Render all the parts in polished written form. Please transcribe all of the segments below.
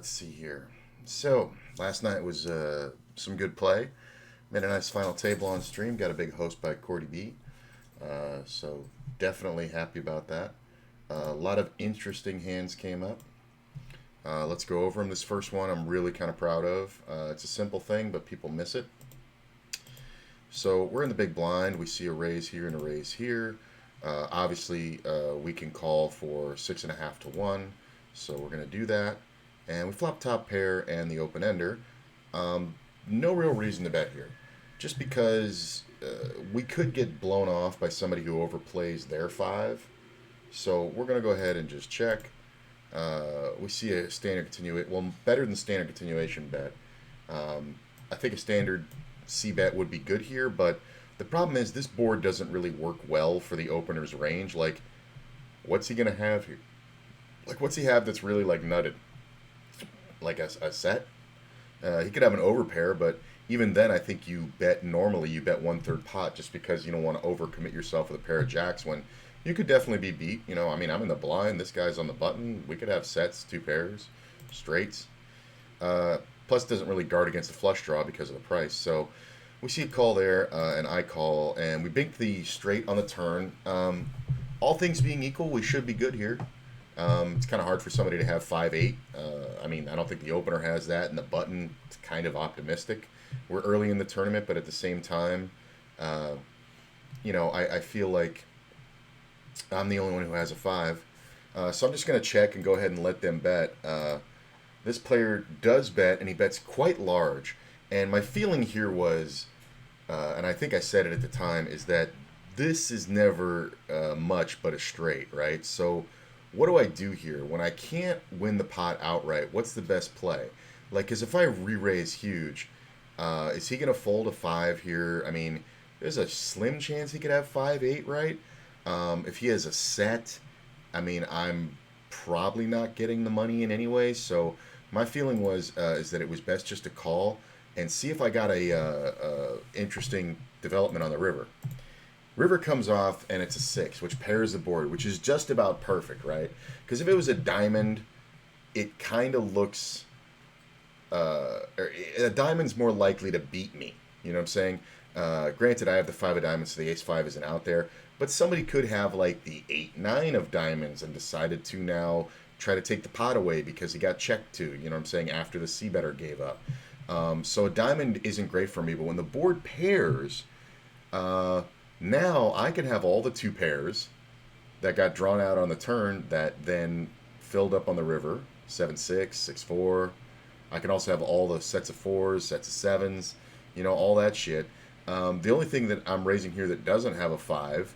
Let's see here. So, last night was some good play. Made a nice final table on stream. Got a big host by Cordy B. So, definitely happy about that. A lot of interesting hands came up. Let's go over them. This first one I'm really kind of proud of. It's a simple thing, but people miss it. So, we're in the big blind. We see a raise here and a raise here. Obviously, we can call for 6.5 to 1. So, we're going to do that. And we flop top pair and the open ender. No real reason to bet here. Just because we could get blown off by somebody who overplays their 5. So we're going to go ahead and just check. We see a standard continuation. Well, better than standard continuation bet. I think a standard C bet would be good here, but the problem is this board doesn't really work well for the opener's range. Like, what's he going to have here? Like, what's he have that's really, like, nutted? Like a set? He could have an overpair, but even then I think you bet 1/3 pot just because you don't want to overcommit yourself with a pair of jacks when you could definitely be beat. I mean, I'm in the blind, this guy's on the button. We could have sets, 2 pairs, straights. Plus doesn't really guard against the flush draw because of the price. So we see a call there, and I call, and we bink the straight on the turn. All things being equal, we should be good here. It's kind of hard for somebody to have 5-8. I mean, I don't think the opener has that, and the button is kind of optimistic. We're early in the tournament, but at the same time, I feel like I'm the only one who has a 5. So I'm just going to check and go ahead and let them bet. This player does bet, and he bets quite large. And my feeling here was, and I think I said it at the time, is that this is never much but a straight, right? So what do I do here? When I can't win the pot outright, what's the best play? Like, because if I re-raise huge, is he going to fold a 5 here? I mean, there's a slim chance he could have 5-8, right? If he has a set, I mean, I'm probably not getting the money in anyway. So my feeling was is that it was best just to call and see if I got a interesting development on the river. River comes off, and it's a 6, which pairs the board, which is just about perfect, right? Because if it was a diamond, it kind of looks... a diamond's more likely to beat me. You know what I'm saying? Granted, I have the 5 of diamonds, so the ace-5 isn't out there. But somebody could have, like, the 8-9 of diamonds and decided to now try to take the pot away because he got checked to, you know what I'm saying, after the C-better gave up. So a diamond isn't great for me, but when the board pairs... now I can have all the 2 pairs that got drawn out on the turn that then filled up on the river. 7-6, 6-4. I can also have all the sets of 4s, sets of 7s, all that shit. The only thing that I'm raising here that doesn't have a 5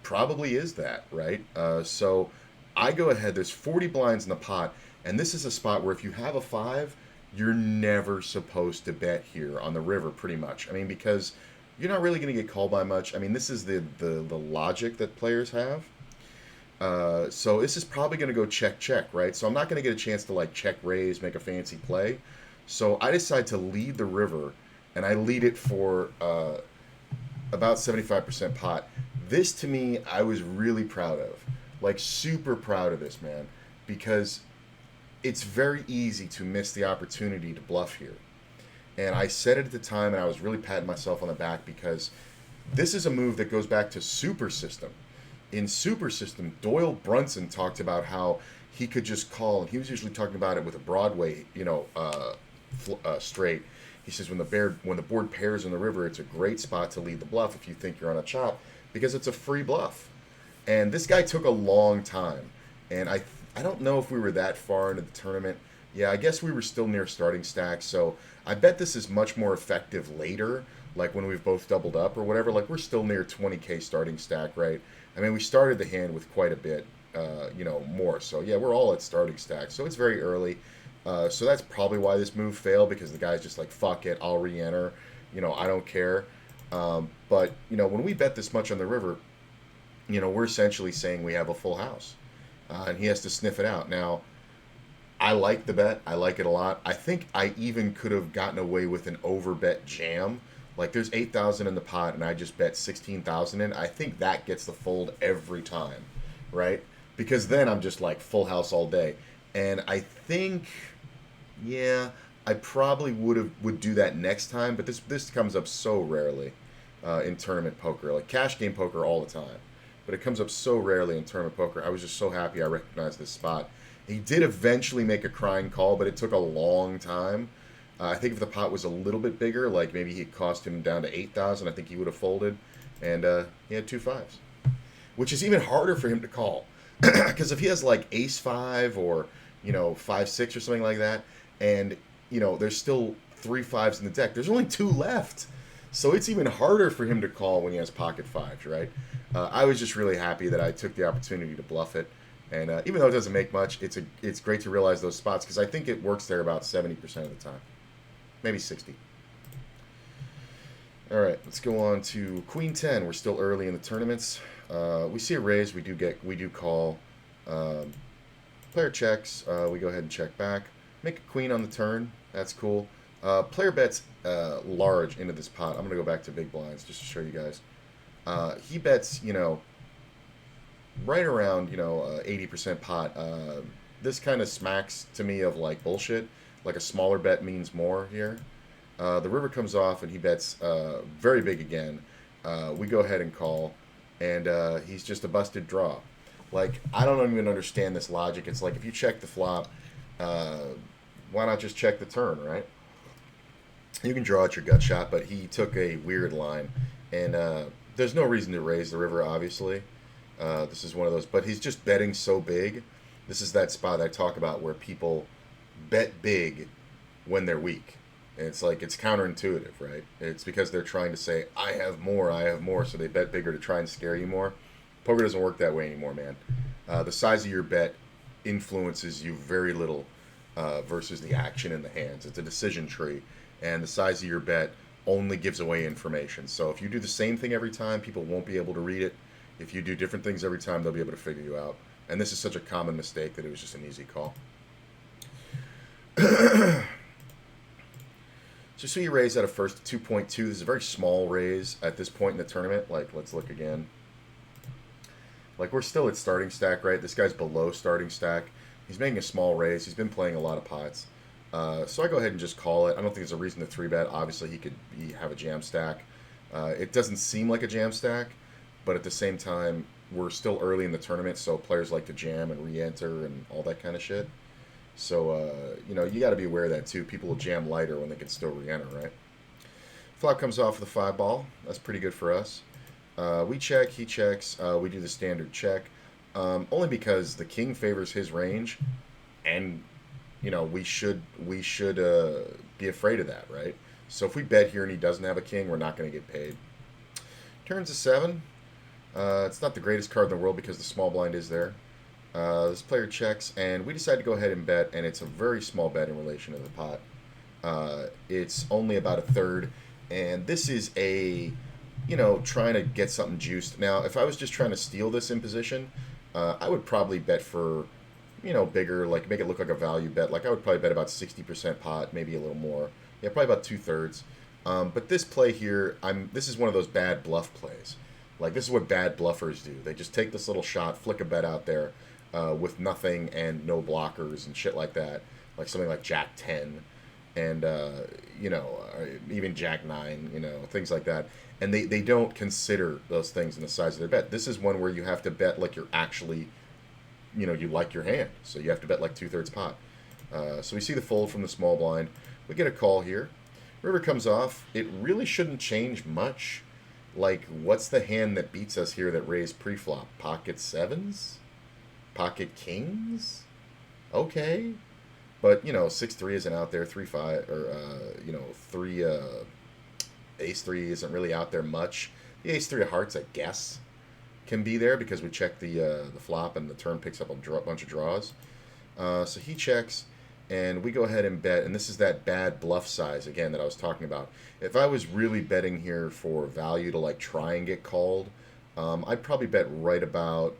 probably is that, right? So I go ahead. There's 40 blinds in the pot, and this is a spot where if you have a 5, you're never supposed to bet here on the river pretty much. I mean, because... you're not really going to get called by much. I mean, this is the logic that players have. So this is probably going to go check, right? So I'm not going to get a chance to, like, check raise, make a fancy play. So I decide to lead the river, and I lead it for about 75% pot. This, to me, I was really proud of. Like, super proud of this, man. Because it's very easy to miss the opportunity to bluff here. And I said it at the time, and I was really patting myself on the back because this is a move that goes back to Super System. In Super System, Doyle Brunson talked about how he could just call, and he was usually talking about it with a Broadway, straight. He says when the board pairs in the river, it's a great spot to lead the bluff if you think you're on a chop because it's a free bluff. And this guy took a long time, and I don't know if we were that far into the tournament. Yeah, I guess we were still near starting stack, so I bet this is much more effective later, like when we've both doubled up or whatever. Like, we're still near 20k starting stack, right? I mean, we started the hand with quite a bit, more. So, yeah, we're all at starting stack, so it's very early. So that's probably why this move failed, because the guy's just like, fuck it, I'll re-enter. I don't care. But, when we bet this much on the river, we're essentially saying we have a full house. And he has to sniff it out. Now... I like the bet. I like it a lot. I think I even could have gotten away with an overbet jam. Like, there's 8,000 in the pot, and I just bet 16,000 in. I think that gets the fold every time, right? Because then I'm just like full house all day. And I think Yeah, I probably would do that next time, but this comes up so rarely in tournament poker, like cash game poker all the time, but it comes up so rarely in tournament poker. I was just so happy I recognized this spot. He did eventually make a crying call, but it took a long time. I think if the pot was a little bit bigger, like maybe he cost him down to 8,000, I think he would have folded, and he had two fives, which is even harder for him to call, because if he has like ace five or 5 6 or something like that, and there's still three fives in the deck, there's only two left, so it's even harder for him to call when he has pocket fives, right? I was just really happy that I took the opportunity to bluff it, and even though it doesn't make much, it's great to realize those spots because I think it works there about 70% of the time, maybe 60. All right, let's go on to Queen 10. We're still early in the tournaments. We see a raise. We do call. Player checks. We go ahead and check back. Make a queen on the turn. That's cool. Player bets large into this pot. I'm gonna go back to big blinds just to show you guys. He bets, right around 80% pot. This kind of smacks to me of like bullshit. Like a smaller bet means more here. The river comes off and he bets very big again. We go ahead and call, and he's just a busted draw. Like, I don't even understand this logic. It's like if you check the flop, why not just check the turn, right? You can draw out your gut shot, but he took a weird line, and there's no reason to raise the river, obviously. This is one of those, but he's just betting so big. This is that spot I talk about where people bet big when they're weak. And it's like, it's counterintuitive, right? It's because they're trying to say, I have more, so they bet bigger to try and scare you more. Poker doesn't work that way anymore, man. The size of your bet influences you very little versus the action in the hands. It's a decision tree, and the size of your bet only gives away information. So if you do the same thing every time, people won't be able to read it. If you do different things every time, they'll be able to figure you out. And this is such a common mistake that it was just an easy call. So you raise at a first 2.2. This is a very small raise at this point in the tournament. Like, let's look again. Like, we're still at starting stack, right? This guy's below starting stack. He's making a small raise. He's been playing a lot of pots. So I go ahead and just call it. I don't think there's a reason to 3-bet. Obviously, he could have a jam stack. It doesn't seem like a jam stack, but at the same time, we're still early in the tournament, so players like to jam and re-enter and all that kind of shit. So, you got to be aware of that, too. People will jam lighter when they can still re-enter, right? Flop comes off with a 5-ball. That's pretty good for us. We check, he checks. We do the standard check. Only because the king favors his range, and, we should be afraid of that, right? So if we bet here and he doesn't have a king, we're not going to get paid. Turns a 7. It's not the greatest card in the world because the small blind is there. This player checks, and we decide to go ahead and bet, and it's a very small bet in relation to the pot. It's only about a third, and this is trying to get something juiced. Now, if I was just trying to steal this in position, I would probably bet for, bigger, like make it look like a value bet. Like I would probably bet about 60% pot, maybe a little more. Yeah, probably about 2/3. But this play here, this is one of those bad bluff plays. Like, this is what bad bluffers do. They just take this little shot, flick a bet out there with nothing and no blockers and shit like that. Like something like Jack 10 and, even Jack 9, things like that. And they don't consider those things in the size of their bet. This is one where you have to bet like you're actually, you like your hand. So you have to bet like 2/3 pot. So we see the fold from the small blind. We get a call here. River comes off. It really shouldn't change much. Like, what's the hand that beats us here that raised pre-flop? Pocket 7s? Pocket kings? Okay. But, 6-3 isn't out there. 3-5, or, 3, ace-3 isn't really out there much. The ace-3 of hearts, I guess, can be there because we check the flop and the turn picks up a bunch of draws. So he checks, and we go ahead and bet, and this is that bad bluff size, again, that I was talking about. If I was really betting here for value to, like, try and get called, I'd probably bet right about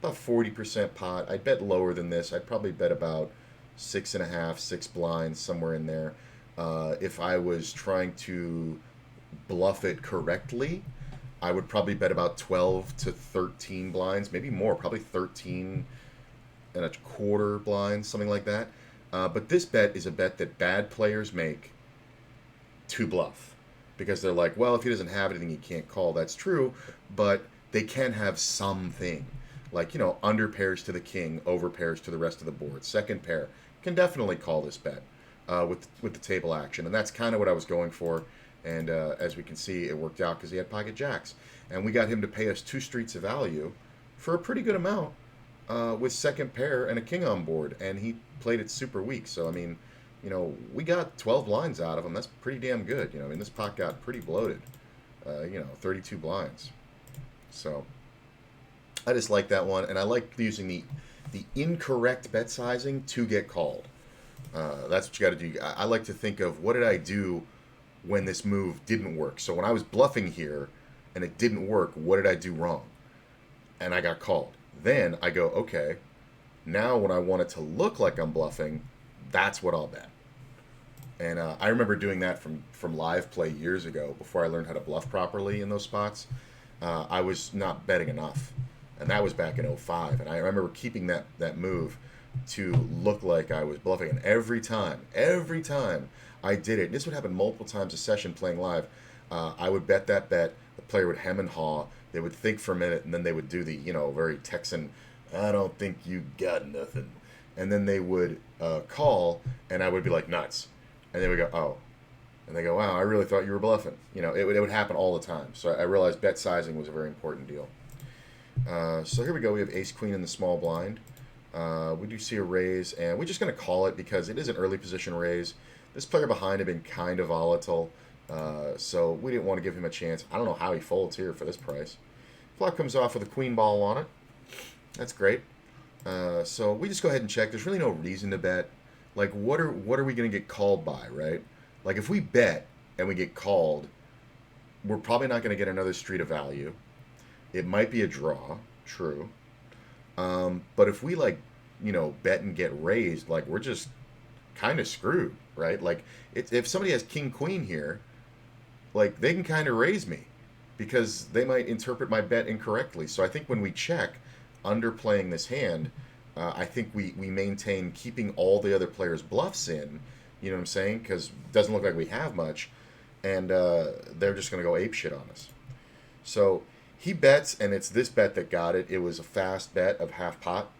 40% pot. I'd bet lower than this. I'd probably bet about 6.5, 6 blinds, somewhere in there. If I was trying to bluff it correctly, I would probably bet about 12 to 13 blinds, maybe more, probably 13 and a quarter blinds, something like that. But this bet is a bet that bad players make to bluff because they're like, well, if he doesn't have anything, he can't call. That's true, but they can have something. Like, under pairs to the king, over pairs to the rest of the board. Second pair can definitely call this bet with the table action. And that's kind of what I was going for. And as we can see, it worked out because he had pocket jacks. And we got him to pay us 2 streets of value for a pretty good amount with second pair and a king on board. And he played it super weak. So, I mean, we got 12 blinds out of him. That's pretty damn good. I mean, this pot got pretty bloated. 32 blinds. So I just like that one, and I like using the incorrect bet sizing to get called. That's what you got to do. I like to think of what did I do when this move didn't work. So when I was bluffing here and it didn't work, what did I do wrong? And I got called. Then I go, okay, now when I want it to look like I'm bluffing, that's what I'll bet. And I remember doing that from live play years ago before I learned how to bluff properly in those spots. I was not betting enough. And that was back in '05. And I remember keeping that move to look like I was bluffing. And every time I did it, and this would happen multiple times a session playing live, I would bet that bet. The player would hem and haw. They would think for a minute, and then they would do the, very Texan, I don't think you got nothing. And then they would call, and I would be like, nuts. And they would go, oh. And they go, wow, I really thought you were bluffing. It would happen all the time. So I realized bet sizing was a very important deal. So here we go. We have ace-queen in the small blind. We do see a raise, and we're just going to call it because it is an early position raise. This player behind had been kind of volatile, so we didn't want to give him a chance. I don't know how he folds here for this price. Flop comes off with a queen ball on it. That's great. So we just go ahead and check. There's really no reason to bet. Like, what are we going to get called by, right? Like, if we bet and we get called, we're probably not going to get another street of value. It might be a draw, true. But if we, bet and get raised, we're just kind of screwed, right? Like, if somebody has king-queen here, they can kind of raise me because they might interpret my bet incorrectly. So I think when we check, underplaying this hand, I think we maintain keeping all the other players' bluffs in, you know what I'm saying? Because it doesn't look like we have much, and they're just going to go apeshit on us. So he bets, and it's this bet that got it. It was a fast bet of half pot.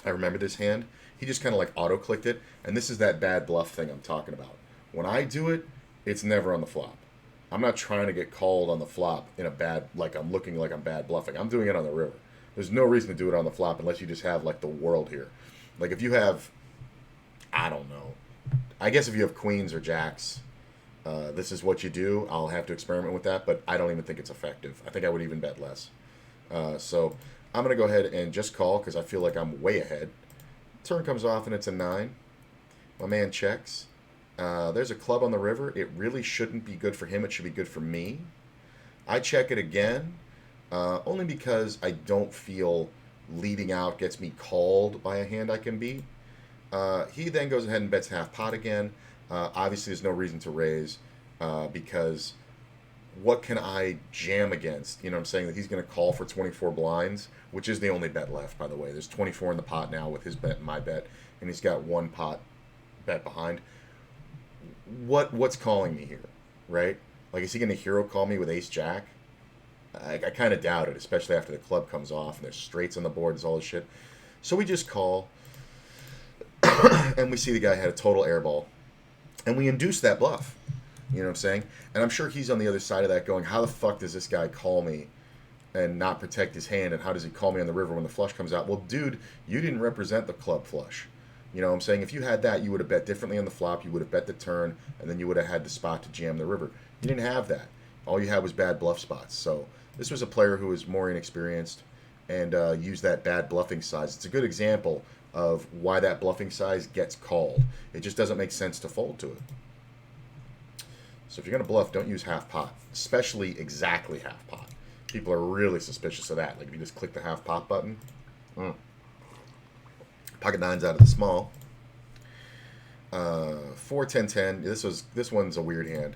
I remember this hand. He just kind of auto-clicked it, and this is that bad bluff thing I'm talking about. When I do it, it's never on the flop. I'm not trying to get called on the flop in a bad, I'm looking like I'm bad bluffing. I'm doing it on the river. There's no reason to do it on the flop unless you just have, the world here. If you have, I don't know. I guess if you have queens or jacks, this is what you do. I'll have to experiment with that, but I don't even think it's effective. I think I would even bet less. So I'm going to go ahead and just call because I feel like I'm way ahead. Turn comes off and it's a 9. My man checks. There's a club on the river. It really shouldn't be good for him. It should be good for me. I check it again, only because I don't feel leading out gets me called by a hand I can beat. He then goes ahead and bets half pot again. Obviously, there's no reason to raise because what can I jam against? You know what I'm saying? That he's going to call for 24 blinds, which is the only bet left, by the way. There's 24 in the pot now with his bet and my bet, and he's got one pot bet behind. What's calling me here, right? Is he going to hero call me with ace-jack? I kind of doubt it, especially after the club comes off and there's straights on the board and all this shit. So we just call, and we see the guy had a total airball. And we induce that bluff. You know what I'm saying? And I'm sure he's on the other side of that going, how the fuck does this guy call me and not protect his hand? And how does he call me on the river when the flush comes out? Well, dude, you didn't represent the club flush. You know what I'm saying? If you had that, you would have bet differently on the flop. You would have bet the turn, and then you would have had the spot to jam the river. You didn't have that. All you had was bad bluff spots. So this was a player who was more inexperienced and used that bad bluffing size. It's a good example of why that bluffing size gets called. It just doesn't make sense to fold to it. So if you're going to bluff, don't use half pot, especially exactly half pot. People are really suspicious of that. If you just click the half pot button. Pocket nines out of the small. 4, 10, 10. This one's a weird hand.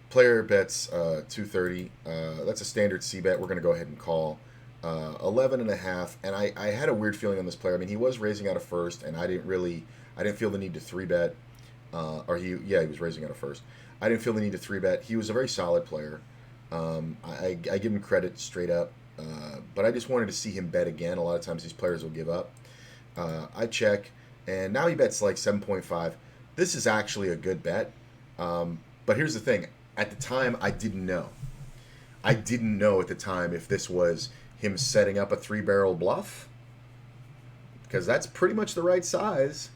Player bets 230. That's a standard C bet. We're going to go ahead and call. 11 and a half, and I had a weird feeling on this player. I mean, he was raising out of first, and I didn't feel the need to three bet, he was raising out of first. I didn't feel the need to three bet. He was a very solid player. I give him credit straight up, but I just wanted to see him bet again. A lot of times these players will give up. I check, and now he bets like 7.5. This is actually a good bet, but here's the thing. At the time, I didn't know. I didn't know at the time if this was him setting up a three-barrel bluff, because that's pretty much the right size,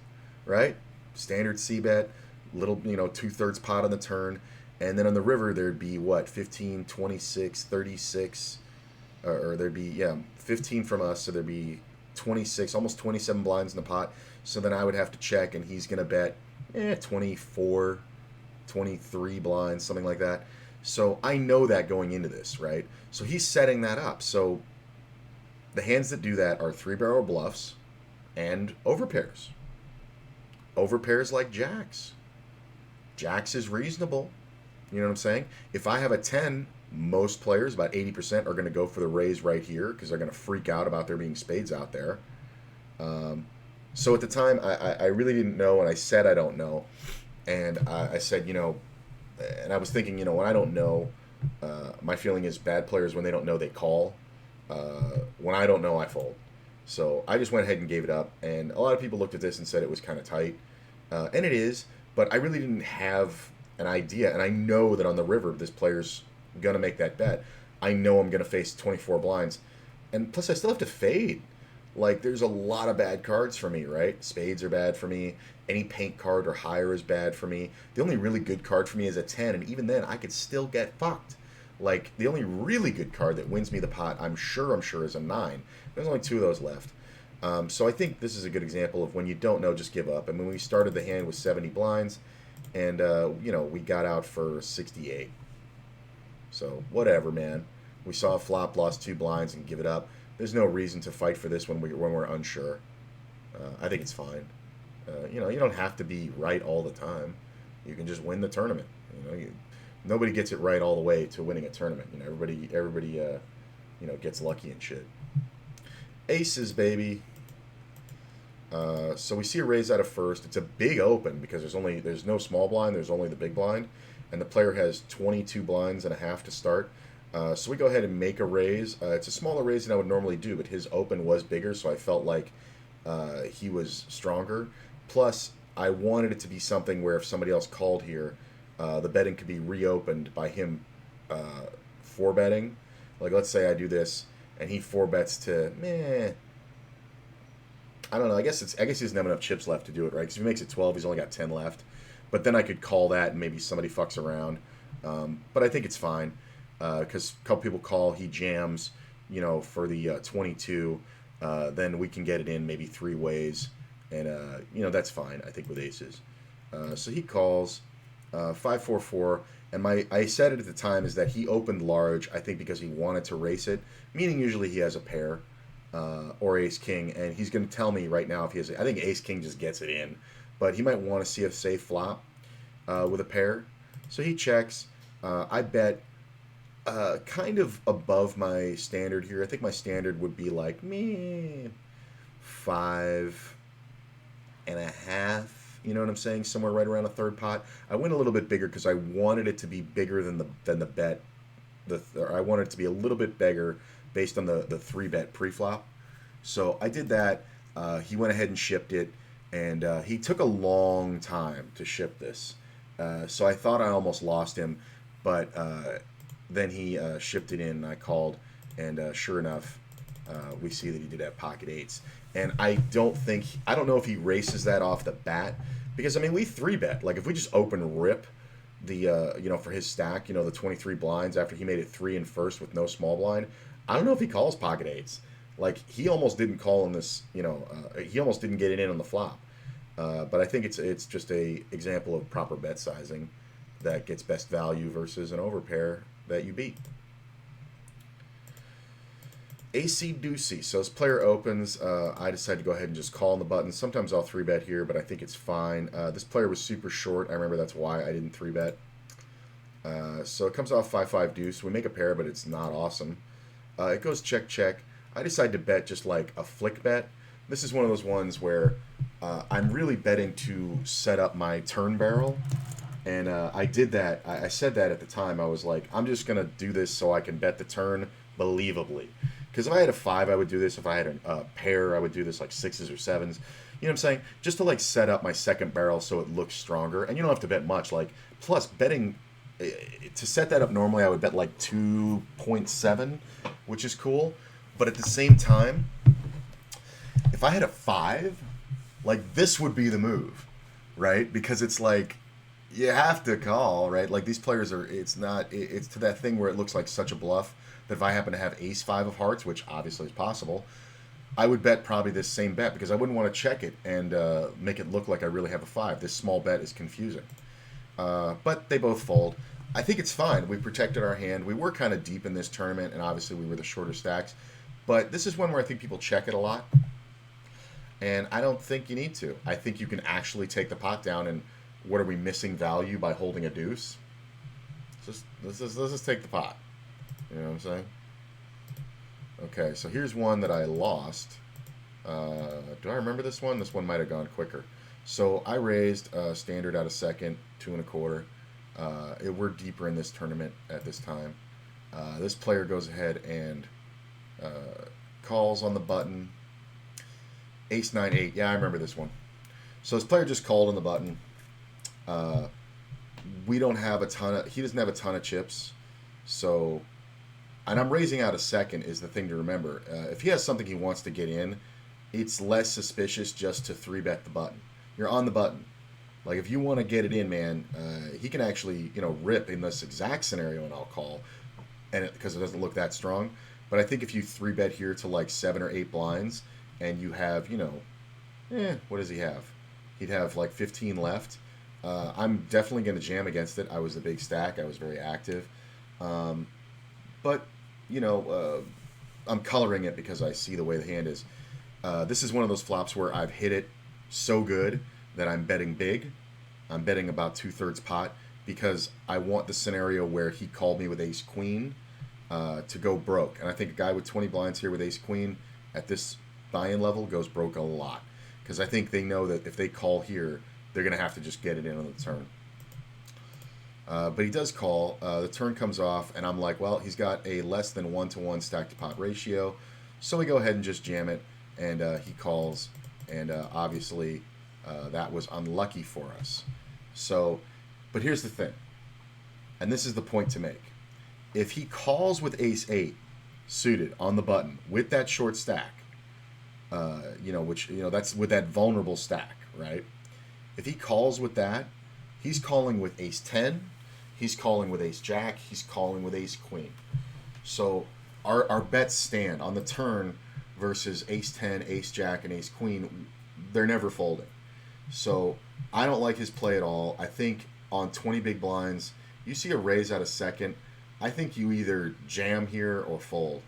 right? Standard C-bet, little, 2/3 pot on the turn, and then on the river there'd be what, 15, 26, 36, or there'd be 15 from us, so there'd be 26, almost 27 blinds in the pot. So then I would have to check, and he's gonna bet 24, 23 blinds, something like that. So I know that going into this, right? So he's setting that up. So the hands that do that are three-barrel bluffs and overpairs. Overpairs like jacks. Jacks is reasonable. You know what I'm saying? If I have a 10, most players, about 80%, are going to go for the raise right here because they're going to freak out about there being spades out there. So at the time, I really didn't know, and I said I don't know. And I said, and I was thinking, when I don't know, my feeling is bad players, when they don't know, they call. When I don't know, I fold. So I just went ahead and gave it up. And a lot of people looked at this and said it was kind of tight. And it is, but I really didn't have an idea. And I know that on the river, this player's going to make that bet. I know I'm going to face 24 blinds. And plus, I still have to fade. Like, there's a lot of bad cards for me, right? Spades are bad for me. Any paint card or higher is bad for me. The only really good card for me is a 10, and even then, I could still get fucked. Like, the only really good card that wins me the pot, I'm sure, is a 9. There's only 2 of those left. So I think this is a good example of when you don't know, just give up. And when we started the hand with 70 blinds, and, we got out for 68. So, whatever, man. We saw a flop, lost 2 blinds, and give it up. There's no reason to fight for this when we're unsure. I think it's fine. You don't have to be right all the time. You can just win the tournament. Nobody gets it right all the way to winning a tournament. Everybody gets lucky and shit. Aces, baby. So we see a raise out of first. It's a big open because there's no small blind. There's only the big blind, and the player has 22 blinds and a half to start. So we go ahead and make a raise. It's a smaller raise than I would normally do, but his open was bigger, so I felt like he was stronger. Plus, I wanted it to be something where if somebody else called here, the betting could be reopened by him 4-betting. Like, let's say I do this, and he 4-bets to, I don't know. I guess he doesn't have enough chips left to do it, right? Because if he makes it 12, he's only got 10 left. But then I could call that, and maybe somebody fucks around. But I think it's fine. Because a couple people call, he jams, for the 22, then we can get it in maybe 3 ways, and that's fine, I think, with aces. So he calls 5-4-4, and I said it at the time is that he opened large, I think, because he wanted to race it, meaning usually he has a pair or ace king, and he's going to tell me right now if he has. I think ace king just gets it in, but he might want to see a safe flop with a pair, so he checks. I bet. Kind of above my standard here. I think my standard would be like 5.5. You know what I'm saying? Somewhere right around a third pot. I went a little bit bigger because I wanted it to be bigger than the bet. I wanted it to be a little bit bigger based on the 3-bet pre-flop. So I did that. He went ahead and shipped it, and he took a long time to ship this. So I thought I almost lost him, but then he shipped it in, and I called, and sure enough, we see that he did have pocket 8s. And I don't know if he races that off the bat, because, we 3-bet. Like, if we just open rip the, for his stack, the 23 blinds after he made it 3 in first with no small blind, I don't know if he calls pocket 8s. Like, he almost didn't call on this, he almost didn't get it in on the flop. But I think it's just a example of proper bet sizing that gets best value versus an overpair that you beat. AC Deucey. So as player opens, I decide to go ahead and just call on the button. Sometimes I'll 3-bet here, but I think it's fine. This player was super short. I remember that's why I didn't 3-bet. So it comes off 5-5 deuce. We make a pair, but it's not awesome. It goes check, check. I decide to bet just like a flick bet. This is one of those ones where I'm really betting to set up my turn barrel. And I did that. I said that at the time. I was like, I'm just going to do this so I can bet the turn believably. Because if I had a five, I would do this. If I had a pair, I would do this like sixes or sevens. You know what I'm saying? Just to like set up my second barrel so it looks stronger. And you don't have to bet much. Like, plus betting, to set that up normally, I would bet like 2.7, which is cool. But at the same time, if I had a five, like this would be the move, right? Because it's like you have to call, right? Like these players are. It's to that thing where it looks like such a bluff that if I happen to have ace five of hearts, which obviously is possible, I would bet probably this same bet because I wouldn't want to check it and make it look like I really have a five. This small bet is confusing, but they both fold. I think it's fine. We protected our hand. We were kind of deep in this tournament, and obviously we were the shorter stacks. But this is one where I think people check it a lot. And I don't think you need to. I think you can actually take the pot down. And what are we missing value by holding a deuce? Let's just take the pot. You know what I'm saying? Okay, so here's one that I lost. Do I remember this one? This one might have gone quicker. So I raised standard out of second, 2 1/4. We're deeper in this tournament at this time. This player goes ahead and calls on the button. Ace 9 8. Yeah, I remember this one. So this player just called on the button. We don't have he doesn't have a ton of chips. So, and I'm raising out a second is the thing to remember. If he has something he wants to get in, it's less suspicious just to 3-bet the button. You're on the button. Like if you want to get it in, man, he can actually, rip in this exact scenario and I'll call, and because it doesn't look that strong. But I think if you 3-bet here to like 7 or 8 blinds, and you have, what does he have? He'd have like 15 left. I'm definitely going to jam against it. I was a big stack. I was very active. But, I'm coloring it because I see the way the hand is. This is one of those flops where I've hit it so good that I'm betting big. I'm betting about 2/3 pot because I want the scenario where he called me with ace queen to go broke. And I think a guy with 20 blinds here with ace queen at this buy-in level goes broke a lot. Because I think they know that if they call here, they're going to have to just get it in on the turn. But he does call. The turn comes off, and I'm like, well, he's got a less than 1-to-1 stack-to-pot ratio. So we go ahead and just jam it, and he calls. And obviously, that was unlucky for us. So, but here's the thing. And this is the point to make. If he calls with ace 8 suited on the button with that short stack, that's with that vulnerable stack, right? If he calls with that, he's calling with ace 10, he's calling with ace jack, he's calling with ace queen. So our bets stand on the turn versus ace 10, ace jack, and ace queen. They're never folding. So I don't like his play at all. I think on 20 big blinds, you see a raise out of second. I think you either jam here or fold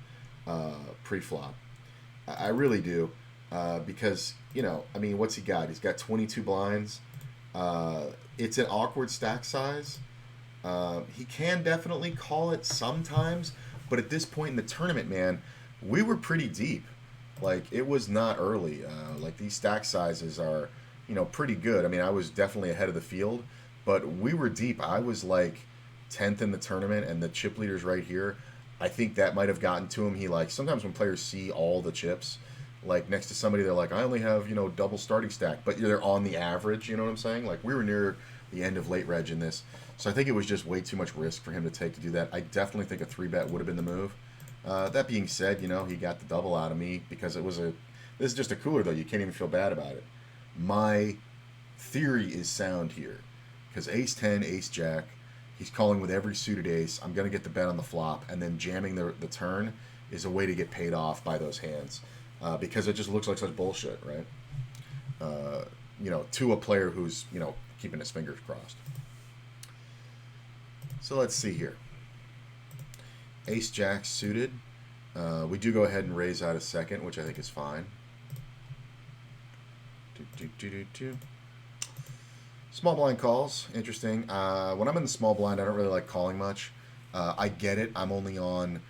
pre-flop. I really do. Because, what's he got? He's got 22 blinds. It's an awkward stack size. He can definitely call it sometimes. But at this point in the tournament, man, we were pretty deep. Like, it was not early. Like, these stack sizes are, pretty good. I mean, I was definitely ahead of the field. But we were deep. I was like 10th in the tournament, and the chip leader's right here. I think that might have gotten to him. He sometimes when players see all the chips, like next to somebody, they're like, I only have, double starting stack, but they're on the average, you know what I'm saying? Like we were near the end of late reg in this. So I think it was just way too much risk for him to take to do that. I definitely think a 3-bet would have been the move. That being said, he got the double out of me because this is just a cooler though. You can't even feel bad about it. My theory is sound here because ace 10, ace jack, he's calling with every suited ace. I'm going to get the bet on the flop, and then jamming the turn is a way to get paid off by those hands. Because it just looks like such bullshit, right? To a player who's, keeping his fingers crossed. So let's see here. Ace Jack suited. We do go ahead and raise out a second, which I think is fine. Small blind calls, interesting. When I'm in the small blind, I don't really like calling much. I get it. I'm only on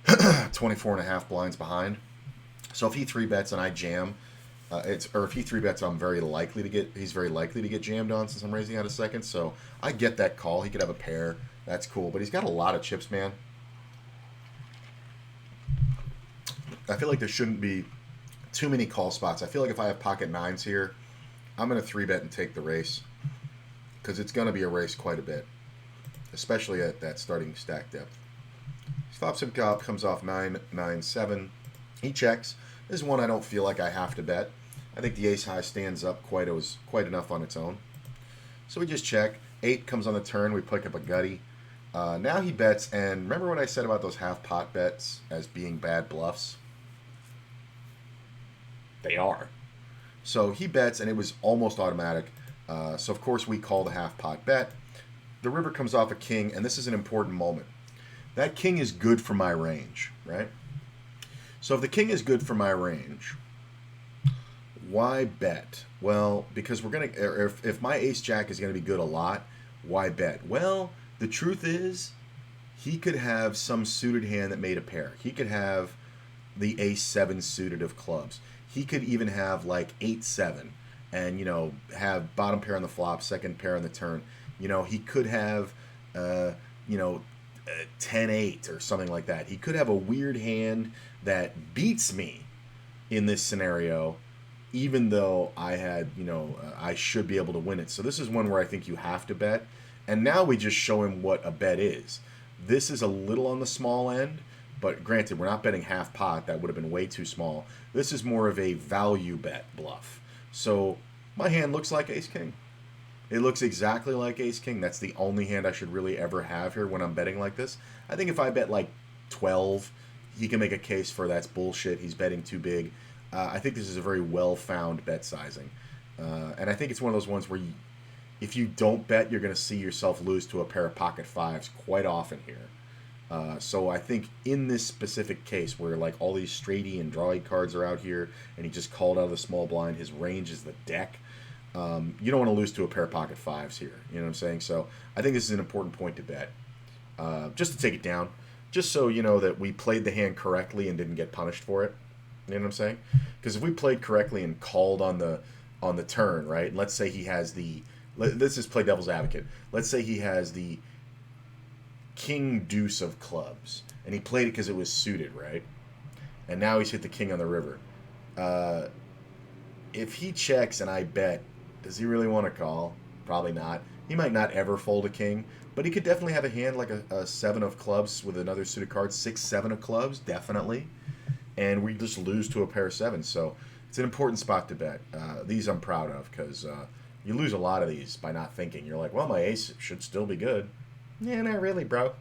24.5 blinds behind. So if he three bets and I jam, or if he three bets, he's very likely to get jammed on since I'm raising out a second. So I get that call. He could have a pair. That's cool. But he's got a lot of chips, man. I feel like there shouldn't be too many call spots. I feel like if I have pocket nines here, I'm going to three bet and take the race because it's going to be a race quite a bit, especially at that starting stack depth. He flops him up, comes off 9-9-7. He checks. This is one I don't feel like I have to bet. I think the ace high stands up quite enough on its own. So we just check. 8 comes on the turn. We pick up a gutty. Now he bets, and remember what I said about those half pot bets as being bad bluffs? They are. So he bets, and it was almost automatic. So of course we call the half pot bet. The river comes off a king, and this is an important moment. That king is good for my range, right? So if the king is good for my range, why bet? Well, because if my ace jack is gonna be good a lot, why bet? Well, the truth is, he could have some suited hand that made a pair. He could have the ace 7 suited of clubs. He could even have like 8-7 and, have bottom pair on the flop, second pair on the turn. He could have, 10-8 or something like that. He could have a weird hand that beats me in this scenario, even though I had, I should be able to win it. So this is one where I think you have to bet. And now we just show him what a bet is. This is a little on the small end, but granted, we're not betting half pot. That would have been way too small. This is more of a value bet bluff. So my hand looks like ace-king. It looks exactly like ace-king. That's the only hand I should really ever have here when I'm betting like this. I think if I bet like 12, he can make a case for that's bullshit. He's betting too big. I think this is a very well-found bet sizing. And I think it's one of those ones where if you don't bet, you're going to see yourself lose to a pair of pocket fives quite often here. So I think in this specific case where like all these straighty and drawy cards are out here and he just called out of the small blind, his range is the deck. You don't want to lose to a pair of pocket fives here. You know what I'm saying? So I think this is an important point to bet. Just to take it down. Just so you know that we played the hand correctly and didn't get punished for it. You know what I'm saying? Because if we played correctly and called on the turn, right? Let's say he has let's just play devil's advocate. Let's say he has the king deuce of clubs. And he played it because it was suited, right? And now he's hit the king on the river. If he checks and I bet, does he really want to call? Probably not. He might not ever fold a king, but he could definitely have a hand like a 7 of clubs with another suited card, 6-7 of clubs, definitely. And we just lose to a pair of 7s. So it's an important spot to bet. These I'm proud of because you lose a lot of these by not thinking. You're like, well, my ace should still be good. Yeah, not really, bro.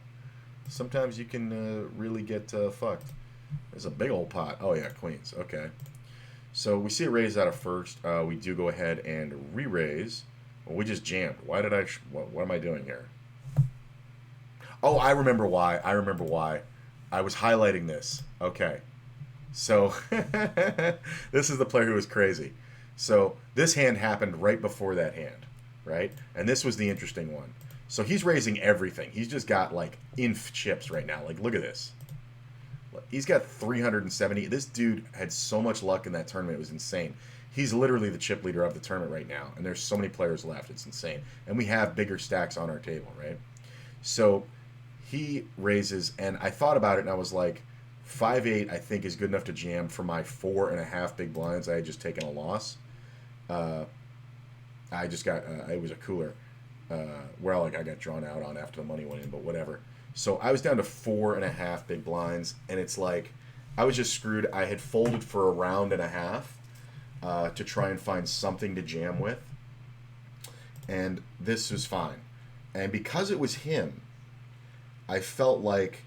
Sometimes you can really get fucked. There's a big old pot. Oh, yeah, queens. Okay. So we see it raise out of first. We do go ahead and re-raise. Well, we just jammed. Why did what am I doing here? Oh, I remember why. I was highlighting this. Okay. So this is the player who was crazy. So this hand happened right before that hand, right? And this was the interesting one. So he's raising everything. He's just got like inf chips right now. Like, look at this. He's got 370. This dude had so much luck in that tournament. It was insane. He's literally the chip leader of the tournament right now. And there's so many players left. It's insane. And we have bigger stacks on our table, right? So he raises, and I thought about it, and I was like, 5-8 I think is good enough to jam for my 4.5 big blinds. I had just taken a loss. I just got, it was a cooler. Well, like I got drawn out on after the money went in, but whatever. So I was down to 4.5 big blinds, and it's like I was just screwed. I had folded for a round and a half to try and find something to jam with, and this was fine. And because it was him, I felt like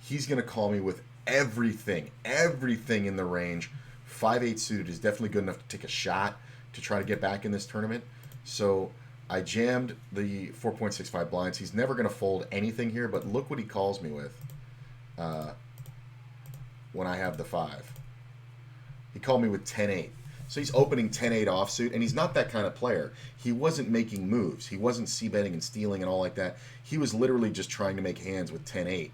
he's going to call me with everything in the range. 5-8 suited is definitely good enough to take a shot to try to get back in this tournament. So I jammed the 4.65 blinds. He's never going to fold anything here, but look what he calls me with when I have the 5. He called me with 10-8. So he's opening 10-8 offsuit, and he's not that kind of player. He wasn't making moves. He wasn't c-betting and stealing and all like that. He was literally just trying to make hands with 10-8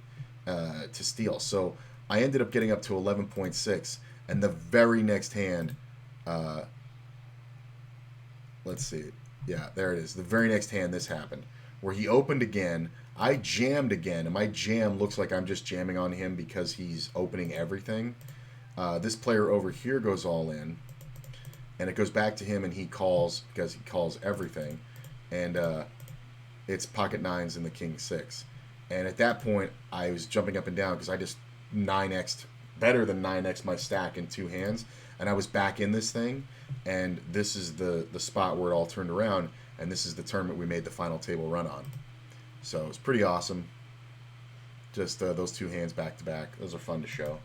to steal. So I ended up getting up to 11.6, And the very next hand, uh, let's see. Yeah, there it is. The very next hand, this happened, where he opened again. I jammed again, and my jam looks like I'm just jamming on him because he's opening everything. This player over here goes all in, and it goes back to him, and he calls because he calls everything, and it's pocket nines and the king six. And at that point, I was jumping up and down because I just 9x'd, better than 9x my stack in two hands, and I was back in this thing, and this is the spot where it all turned around, and this is the tournament we made the final table run on. So it's pretty awesome. Just those two hands back to back. Those are fun to show.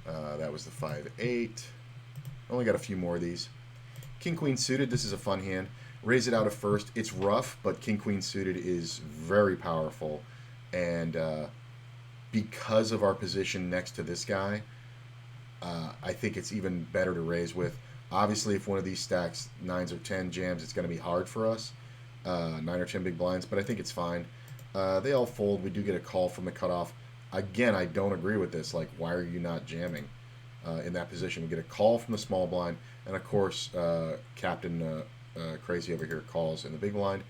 That was the 5-8. Only got a few more of these. King Queen suited. This is a fun hand. Raise it out of first. It's rough, but King Queen suited is very powerful, and because of our position next to this guy, I think it's even better to raise with. Obviously, if one of these stacks 9s or 10 jams, it's going to be hard for us. 9 or 10 big blinds, but I think it's fine. They all fold. We do get a call from the cutoff. Again, I don't agree with this. Like, why are you not jamming in that position? We get a call from the small blind, and of course, Captain Crazy over here calls in the big blind.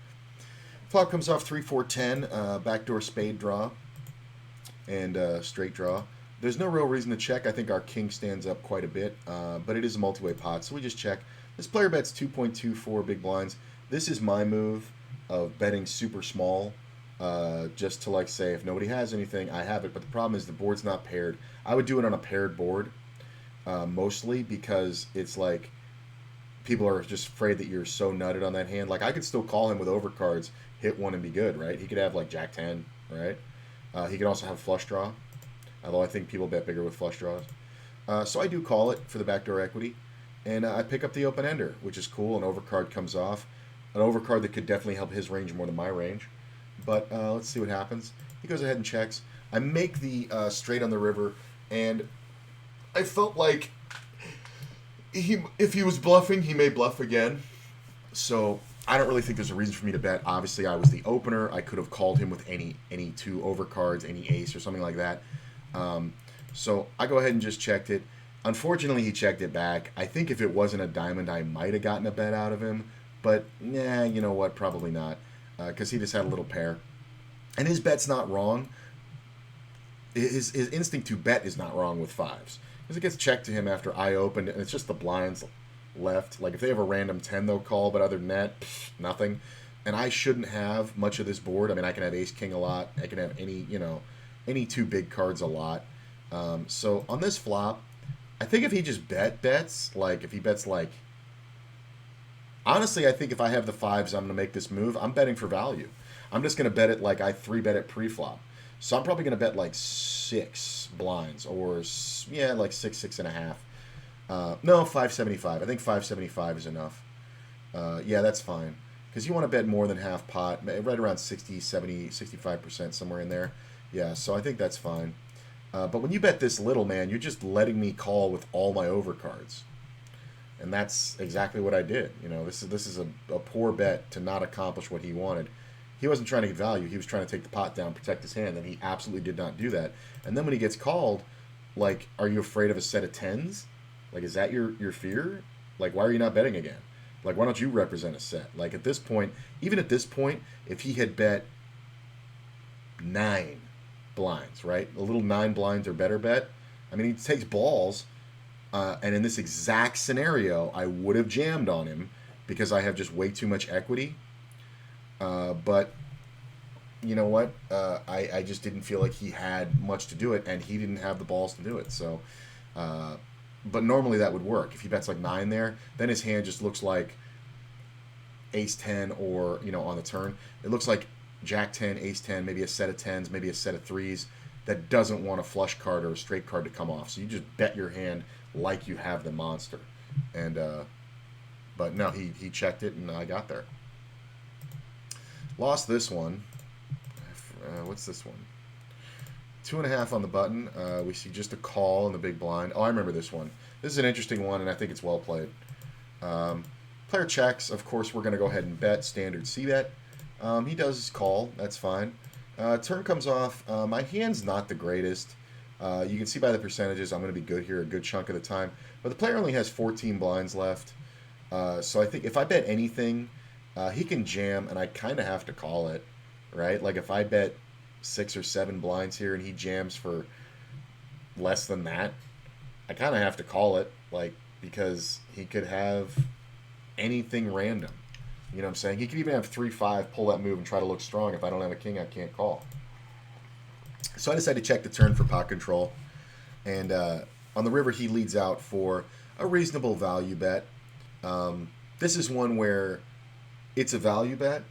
Flop comes off 3-4-10, backdoor spade draw, and straight draw. There's no real reason to check. I think our king stands up quite a bit, but it is a multi-way pot, so we just check. This player bets 2.24 big blinds. This is my move of betting super small, just to like say if nobody has anything, I have it. But the problem is the board's not paired. I would do it on a paired board, mostly because it's like people are just afraid that you're so nutted on that hand. Like I could still call him with overcards, hit one and be good, right? He could have like Jack 10, right? He could also have flush draw, although I think people bet bigger with flush draws. So I do call it for the backdoor equity, and I pick up the open ender, which is cool. An overcard comes off, an overcard that could definitely help his range more than my range. But let's see what happens. He goes ahead and checks. I make the straight on the river, and I felt like if he was bluffing, he may bluff again. So I don't really think there's a reason for me to bet. Obviously, I was the opener. I could have called him with any two overcards, any ace or something like that. So I go ahead and just checked it. Unfortunately, he checked it back. I think if it wasn't a diamond, I might have gotten a bet out of him. But, nah, you know what? Probably not. Because he just had a little pair. And his bet's not wrong. His instinct to bet is not wrong with fives. Because it gets checked to him after I opened, and it's just the blinds left. Like, if they have a random 10, they'll call, but other than that, nothing. And I shouldn't have much of this board. I mean, I can have ace-king a lot. I can have any two big cards a lot. So on this flop, I think if he just bets, like, if he bets, like, honestly, I think if I have the fives, I'm going to make this move. I'm betting for value. I'm just going to bet it like I 3-bet it pre-flop. So I'm probably going to bet like 6 blinds or, yeah, like 6.5. No, 575. I think 575 is enough. Yeah, that's fine. Because you want to bet more than half pot, right around 60, 70, 65%, somewhere in there. Yeah, so I think that's fine. But when you bet this little, man, you're just letting me call with all my overcards. And that's exactly what I did. You know, this is a poor bet to not accomplish what he wanted. He wasn't trying to get value. He was trying to take the pot down, protect his hand, and he absolutely did not do that. And then when he gets called, like, are you afraid of a set of 10s? Like, is that your fear? Like, why are you not betting again? Like, why don't you represent a set? Like, at this point, even at this point, if he had bet 9 blinds, right? A little 9 blinds or better bet. I mean, he takes balls. And in this exact scenario, I would have jammed on him because I have just way too much equity. But you know what? I just didn't feel like he had much to do it, and he didn't have the balls to do it. So, but normally that would work. If he bets like 9 there, then his hand just looks like ace 10 or, you know, on the turn. It looks like jack 10, ace 10, maybe a set of 10s, maybe a set of 3s that doesn't want a flush card or a straight card to come off. So you just bet your hand like you have the monster. And but no, he checked it, and I got there. Lost this one. What's this one? 2.5 on the button. We see just a call in the big blind. Oh, I remember this one. This is an interesting one, and I think it's well played. Player checks. Of course, we're going to go ahead and bet. Standard c-bet. He does call. That's fine. Turn comes off. My hand's not the greatest. You can see by the percentages I'm going to be good here a good chunk of the time. But the player only has 14 blinds left. So I think if I bet anything, he can jam, and I kind of have to call it, right? Like if I bet 6 or 7 blinds here and he jams for less than that, I kind of have to call it, like, because he could have anything random. You know what I'm saying? He could even have 3-5, pull that move, and try to look strong. If I don't have a king, I can't call. So I decided to check the turn for pot control. And on the river, he leads out for a reasonable value bet. This is one where it's a value bet,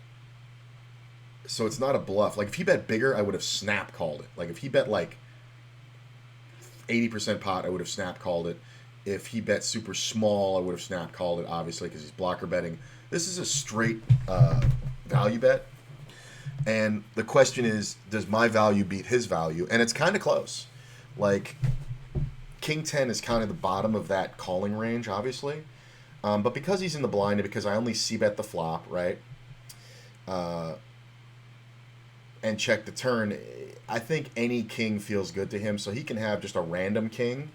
so it's not a bluff. Like, if he bet bigger, I would have snap called it. Like, if he bet, like, 80% pot, I would have snap called it. If he bet super small, I would have snap called it, obviously, because he's blocker betting. This is a straight value bet. And the question is, does my value beat his value? And it's kind of close. Like, King 10 is kind of the bottom of that calling range, obviously. But because he's in the blind, and because I only c-bet the flop, right, and check the turn, I think any king feels good to him. So he can have just a random king,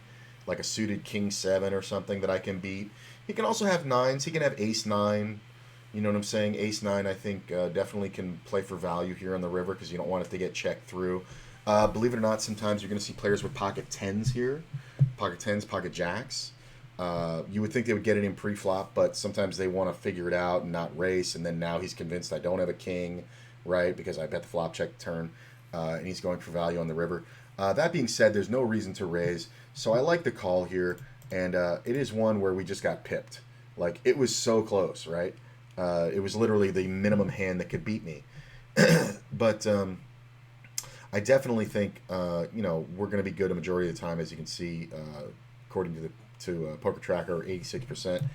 like a suited King 7 or something that I can beat. He can also have 9s. He can have Ace 9. You know what I'm saying? Ace 9, I think, definitely can play for value here on the river because you don't want it to get checked through. Believe it or not, sometimes you're going to see players with pocket 10s here. Pocket 10s, pocket jacks. You would think they would get it in pre-flop, but sometimes they want to figure it out and not race, and then now he's convinced I don't have a king, right, because I bet the flop check turn, and he's going for value on the river. That being said, there's no reason to raise, so I like the call here, and it is one where we just got pipped. Like, it was so close, right? It was literally the minimum hand that could beat me. But I definitely think, we're going to be good a majority of the time, as you can see, according to Poker Tracker, 86%.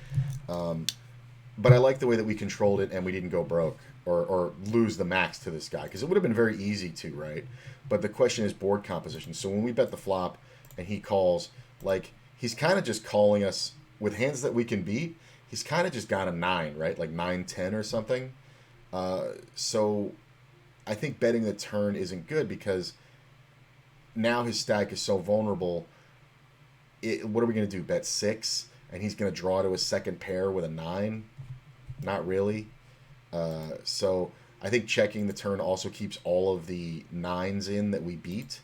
But I like the way that we controlled it and we didn't go broke or lose the max to this guy, because it would have been very easy to, right? But the question is board composition. So when we bet the flop and he calls, like, he's kind of just calling us with hands that we can beat. He's kind of just got a 9, right? Like 9-10 or something. So I think betting the turn isn't good because now his stack is so vulnerable. What are we going to do? Bet 6? And he's going to draw to a second pair with a 9? Not really. So I think checking the turn also keeps all of the 9s in that we beat.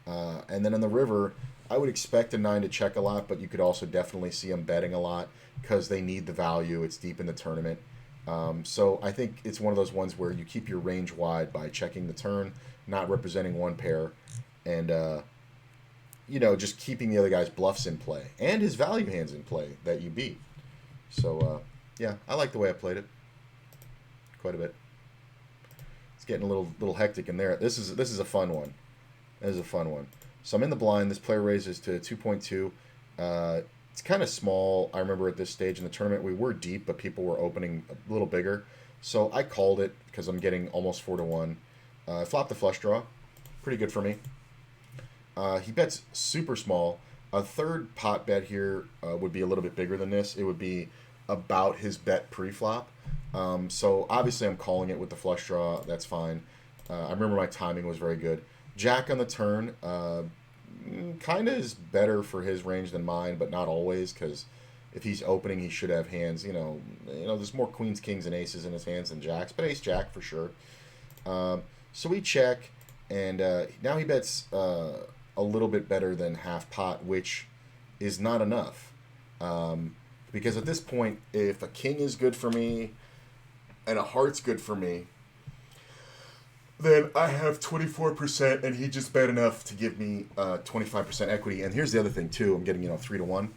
And then on the river, I would expect a 9 to check a lot, but you could also definitely see him betting a lot because they need the value. It's deep in the tournament. So I think it's one of those ones where you keep your range wide by checking the turn, not representing one pair, and just keeping the other guy's bluffs in play and his value hands in play that you beat. So yeah, I like the way I played it quite a bit. It's getting a little hectic in there. This is a fun one. This is a fun one. So I'm in the blind. This player raises to 2.2. It's kind of small. I remember at this stage in the tournament we were deep, but people were opening a little bigger. So I called it because I'm getting almost 4-1. I flopped the flush draw. Pretty good for me. He bets super small. A third pot bet here would be a little bit bigger than this. It would be about his bet pre-flop. So obviously I'm calling it with the flush draw. That's fine. I remember my timing was very good. Jack on the turn kind of is better for his range than mine, but not always, because if he's opening, he should have hands. There's more queens, kings, and aces in his hands than jacks, but ace jack for sure. So we check, and now he bets a little bit better than half pot, which is not enough. Because at this point, if a king is good for me and a heart's good for me, then I have 24%, and he just bet enough to give me 25% equity. And here's the other thing, too. I'm getting, 3-1.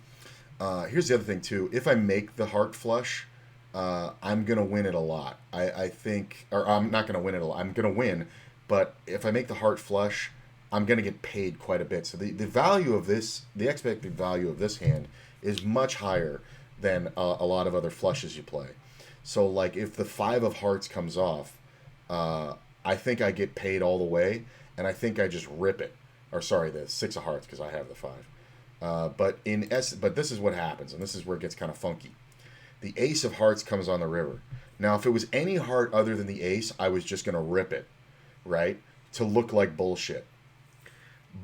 Here's the other thing, too. If I make the heart flush, I'm going to win it a lot. I think, or I'm not going to win it a lot. I'm going to win, but if I make the heart flush, I'm going to get paid quite a bit. So the value of this, the expected value of this hand is much higher than a lot of other flushes you play. So, like, if the 5 of hearts comes off, I think I get paid all the way, and I think I just rip it. Or sorry, the 6 of hearts, because I have the 5. But this is what happens, and this is where it gets kind of funky. The ace of hearts comes on the river. Now, if it was any heart other than the ace, I was just going to rip it, right, to look like bullshit.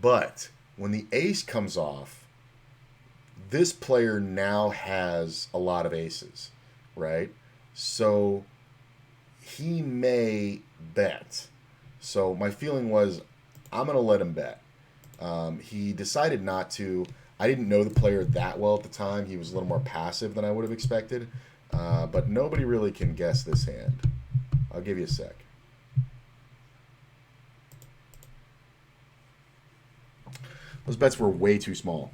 But When the ace comes off, this player now has a lot of aces, right? So he may bet. So my feeling was, I'm going to let him bet. He decided not to. I didn't know the player that well at the time. He was a little more passive than I would have expected. But nobody really can guess this hand. I'll give you a sec. Those bets were way too small.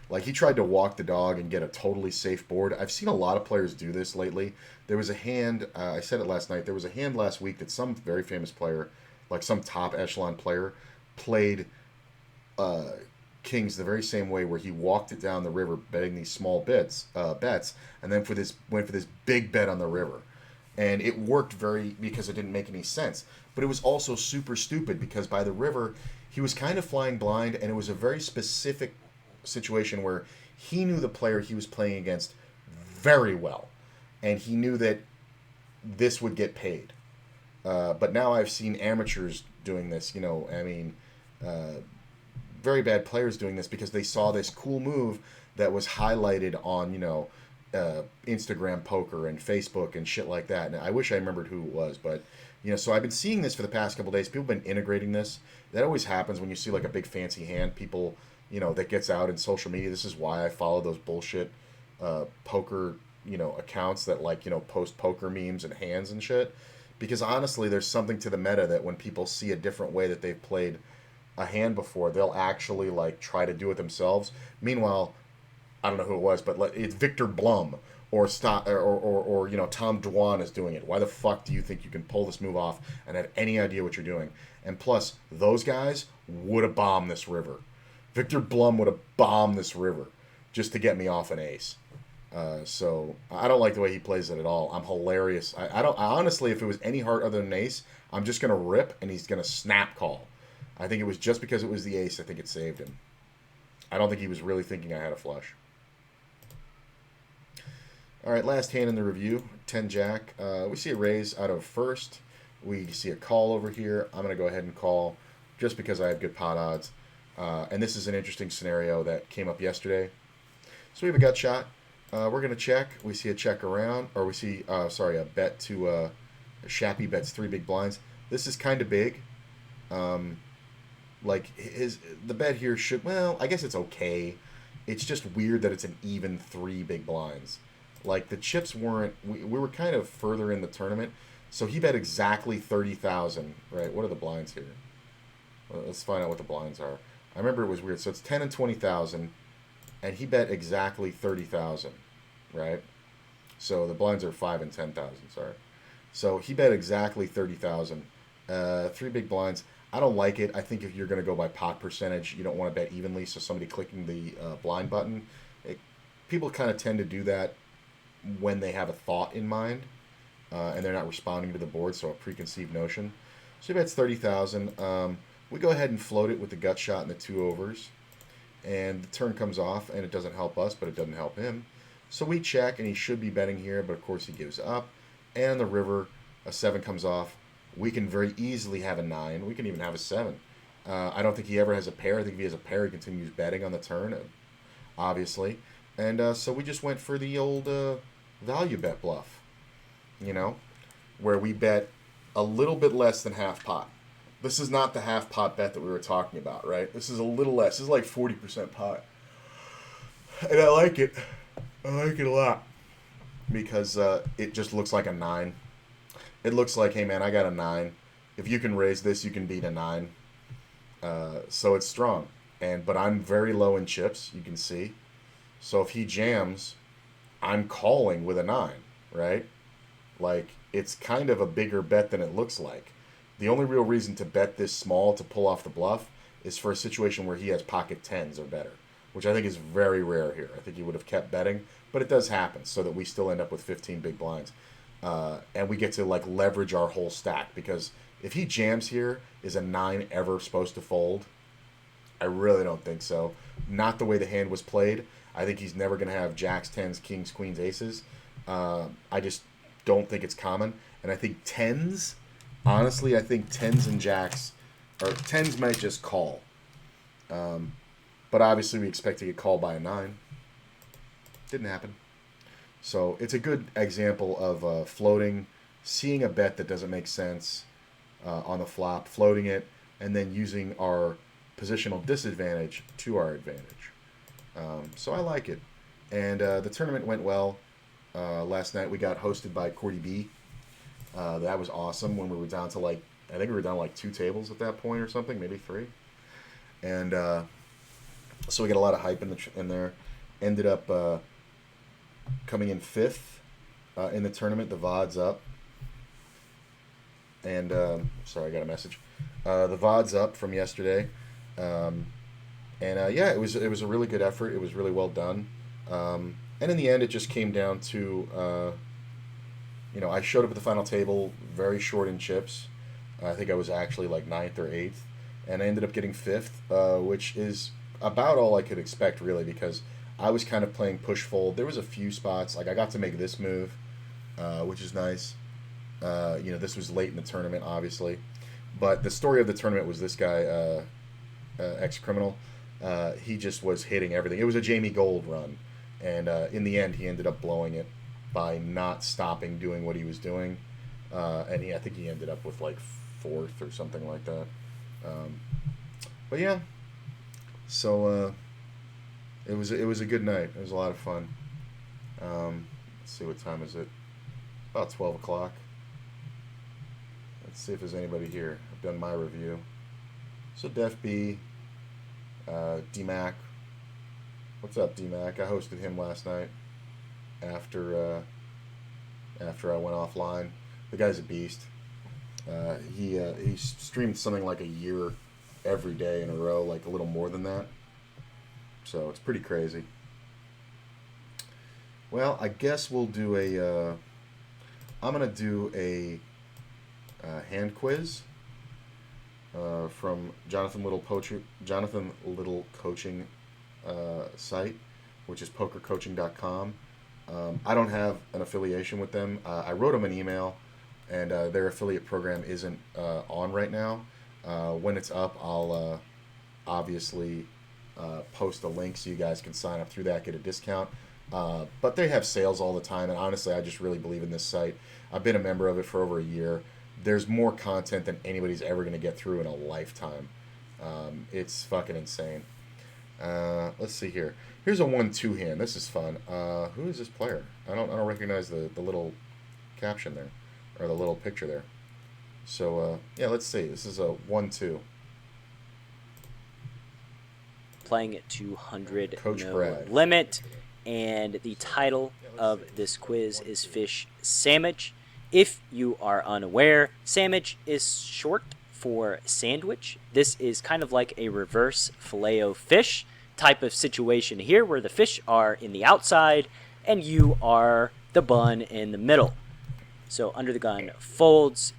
Like, he tried to walk the dog and get a totally safe board. I've seen a lot of players do this lately. There was a hand, I said it last night, there was a hand last week that some very famous player, like some top echelon player, played kings the very same way, where he walked it down the river betting these small bets, and then went for this big bet on the river. And it worked because it didn't make any sense. But it was also super stupid, because by the river, he was kind of flying blind, and it was a very specific situation where he knew the player he was playing against very well, and he knew that this would get paid. But now I've seen amateurs doing this, very bad players doing this because they saw this cool move that was highlighted on, Instagram poker and Facebook and shit like that. And I wish I remembered who it was, but so I've been seeing this for the past couple days. People have been integrating this. That always happens when you see like a big fancy hand. People, that gets out in social media. This is why I follow those bullshit poker, accounts that post poker memes and hands and shit. Because honestly, there's something to the meta that when people see a different way that they've played a hand before, they'll actually try to do it themselves. Meanwhile, I don't know who it was, but it's Victor Blum or Tom Dwan is doing it. Why the fuck do you think you can pull this move off and have any idea what you're doing? And plus, those guys would have bombed this river. Victor Blum would have bombed this river just to get me off an ace. So I don't like the way he plays it at all. I'm hilarious. I honestly, if it was any heart other than ace, I'm just gonna rip and he's gonna snap call. I think it was just because it was the ace. I think it saved him. I don't think he was really thinking I had a flush. All right, last hand in the review, 10 jack. We see a raise out of first. We see a call over here. I'm going to go ahead and call just because I have good pot odds. And this is an interesting scenario that came up yesterday. So we have a gut shot. We're going to check. We see a check around, or we see, a bet to Shappy bets 3 big blinds. This is kind of big. The bet here I guess it's okay. It's just weird that it's an even 3 big blinds. The chips weren't, we were kind of further in the tournament, so he bet exactly 30,000, right? What are the blinds here? Well, let's find out what the blinds are. I remember it was weird. So it's 10 and 20,000, and he bet exactly 30,000, right? So the blinds are 5 and 10,000, sorry. So he bet exactly 30,000. 3 big blinds. I don't like it. I think if you're going to go by pot percentage, you don't want to bet evenly, so somebody clicking the blind button, people kind of tend to do that when they have a thought in mind and they're not responding to the board, so a preconceived notion. So he bets 30,000. We go ahead and float it with the gut shot and the 2 overs, and the turn comes off, and it doesn't help us, but it doesn't help him. So we check, and he should be betting here, but of course he gives up. And the river, a 7 comes off. We can very easily have a 9. We can even have a 7. I don't think he ever has a pair. I think if he has a pair, he continues betting on the turn, obviously. And so we just went for the old value bet bluff, where we bet a little bit less than half pot. This is not the half pot bet that we were talking about, right? This is a little less. This is like 40% pot. And I like it. I like it a lot because it just looks like a 9. It looks like, hey, man, I got a 9. If you can raise this, you can beat a 9. So it's strong. But I'm very low in chips, you can see. So if he jams, I'm calling with a 9, right? It's kind of a bigger bet than it looks like. The only real reason to bet this small to pull off the bluff is for a situation where he has pocket 10s or better, which I think is very rare here. I think he would have kept betting, but it does happen so that we still end up with 15 big blinds. And we get to leverage our whole stack, because if he jams here, is a 9 ever supposed to fold? I really don't think so. Not the way the hand was played. I think he's never going to have jacks, 10s, kings, queens, aces. I just don't think it's common. And I think 10s, honestly, I think 10s and jacks, or 10s might just call. But obviously we expect to get called by a 9. Didn't happen. So it's a good example of floating, seeing a bet that doesn't make sense on the flop, floating it, and then using our positional disadvantage to our advantage. So I like it. And the tournament went well. Last night we got hosted by Cordy B. That was awesome when we were down to I think we were down to 2 tables at that point or something, maybe 3. And so we got a lot of hype in there. Ended up coming in 5th in the tournament. The VOD's up. And sorry, I got a message. The VOD's up from yesterday. Yeah, it was a really good effort. It was really well done. And in the end, it just came down to, I showed up at the final table very short in chips. I think I was actually 9th or 8th. And I ended up getting 5th, which is about all I could expect, really, because I was kind of playing push-fold. There was a few spots. I got to make this move, which is nice. This was late in the tournament, obviously. But the story of the tournament was this guy, ex-criminal. He just was hitting everything. It was a Jamie Gold run. And in the end, he ended up blowing it by not stopping doing what he was doing. And I think he ended up with 4th or something like that. But yeah, so it was a good night. It was a lot of fun. Let's see, what time is it? About 12 o'clock. Let's see if there's anybody here. I've done my review. So Def B, D-Mac. What's up, D-Mac? I hosted him last night after I went offline. The guy's a beast. He streamed something like a year every day in a row, a little more than that. So it's pretty crazy. Well, I guess we'll do I'm going to do a hand quiz from Jonathan Little Coaching site, which is pokercoaching.com. I don't have an affiliation with them. I wrote them an email, and their affiliate program isn't on right now. When it's up, I'll obviously post a link so you guys can sign up through that, get a discount. But they have sales all the time, and honestly, I just really believe in this site. I've been a member of it for over a year. There's more content than anybody's ever going to get through in a lifetime. It's fucking insane. Let's see here. Here's a 1-2 hand. This is fun. Who is this player? I don't recognize the little caption there, or the little picture there. So yeah, let's see. This is a 1-2. Playing at 200, Coach no Brad. limit, and the title of this quiz is Fish Sandwich. If you are unaware, sandwich is short for sandwich. This is kind of like a reverse Filet-O-Fish type of situation here, where the fish are in the outside and you are the bun in the middle. So under the gun folds,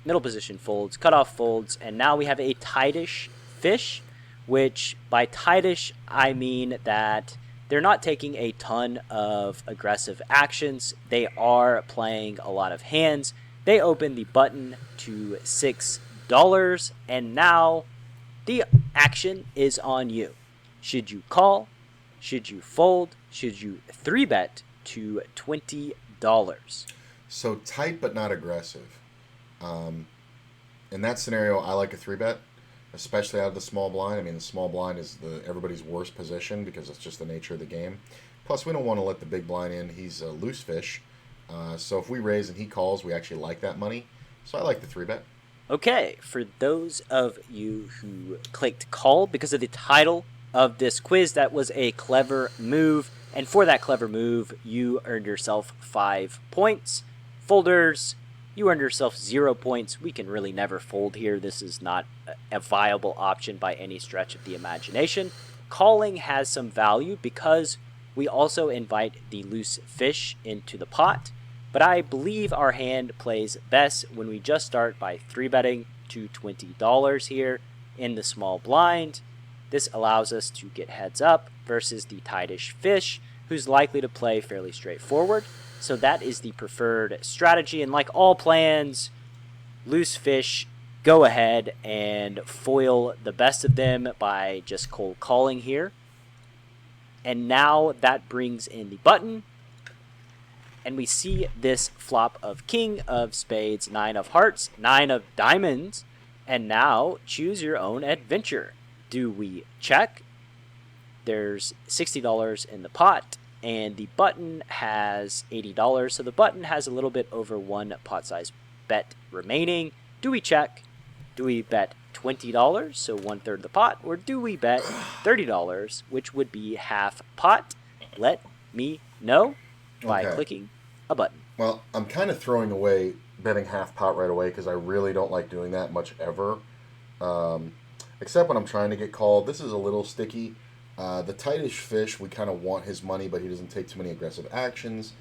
middle position folds, cutoff folds, and now we have a tightish fish, which by tightish I mean that they're not taking a ton of aggressive actions. They are playing a lot of hands. They open the button to $6, and now the action is on you. Should you call? Should you fold? Should you 3-bet to $20? So tight but not aggressive. In that scenario, I like a 3-bet, especially out of the small blind. I mean, the small blind is everybody's worst position because it's just the nature of the game. Plus, we don't want to let the big blind in. He's a loose fish. So if we raise and he calls, we actually like that money. So I like the 3-bet. Okay, for those of you who clicked call because of the title of this quiz, that was a clever move. And for that clever move, you earned yourself 5 points. Folders, you earned yourself 0 points. We can really never fold here. This is not a viable option by any stretch of the imagination. Calling has some value because we also invite the loose fish into the pot. But I believe our hand plays best when we just start by 3-betting to $20 here in the small blind. This allows us to get heads up versus the tightish fish, who's likely to play fairly straightforward. So that is the preferred strategy. And like all plans, loose fish go ahead and foil the best of them by just cold calling here. And now that brings in the button. And we see this flop of king of spades, 9 of hearts, 9 of diamonds. And now choose your own adventure. Do we check? There's $60 in the pot, and the button has $80. So the button has a little bit over one pot size bet remaining. Do we check? Do we bet $20, so 1/3 of the pot, or do we bet $30, which would be half pot? Let me know by Okay. clicking a button. Well, I'm kind of throwing away betting half pot right away because I really don't like doing that much ever. Except when I'm trying to get called. This is a little sticky. The tightish fish, we kind of want his money, but he doesn't take too many aggressive actions.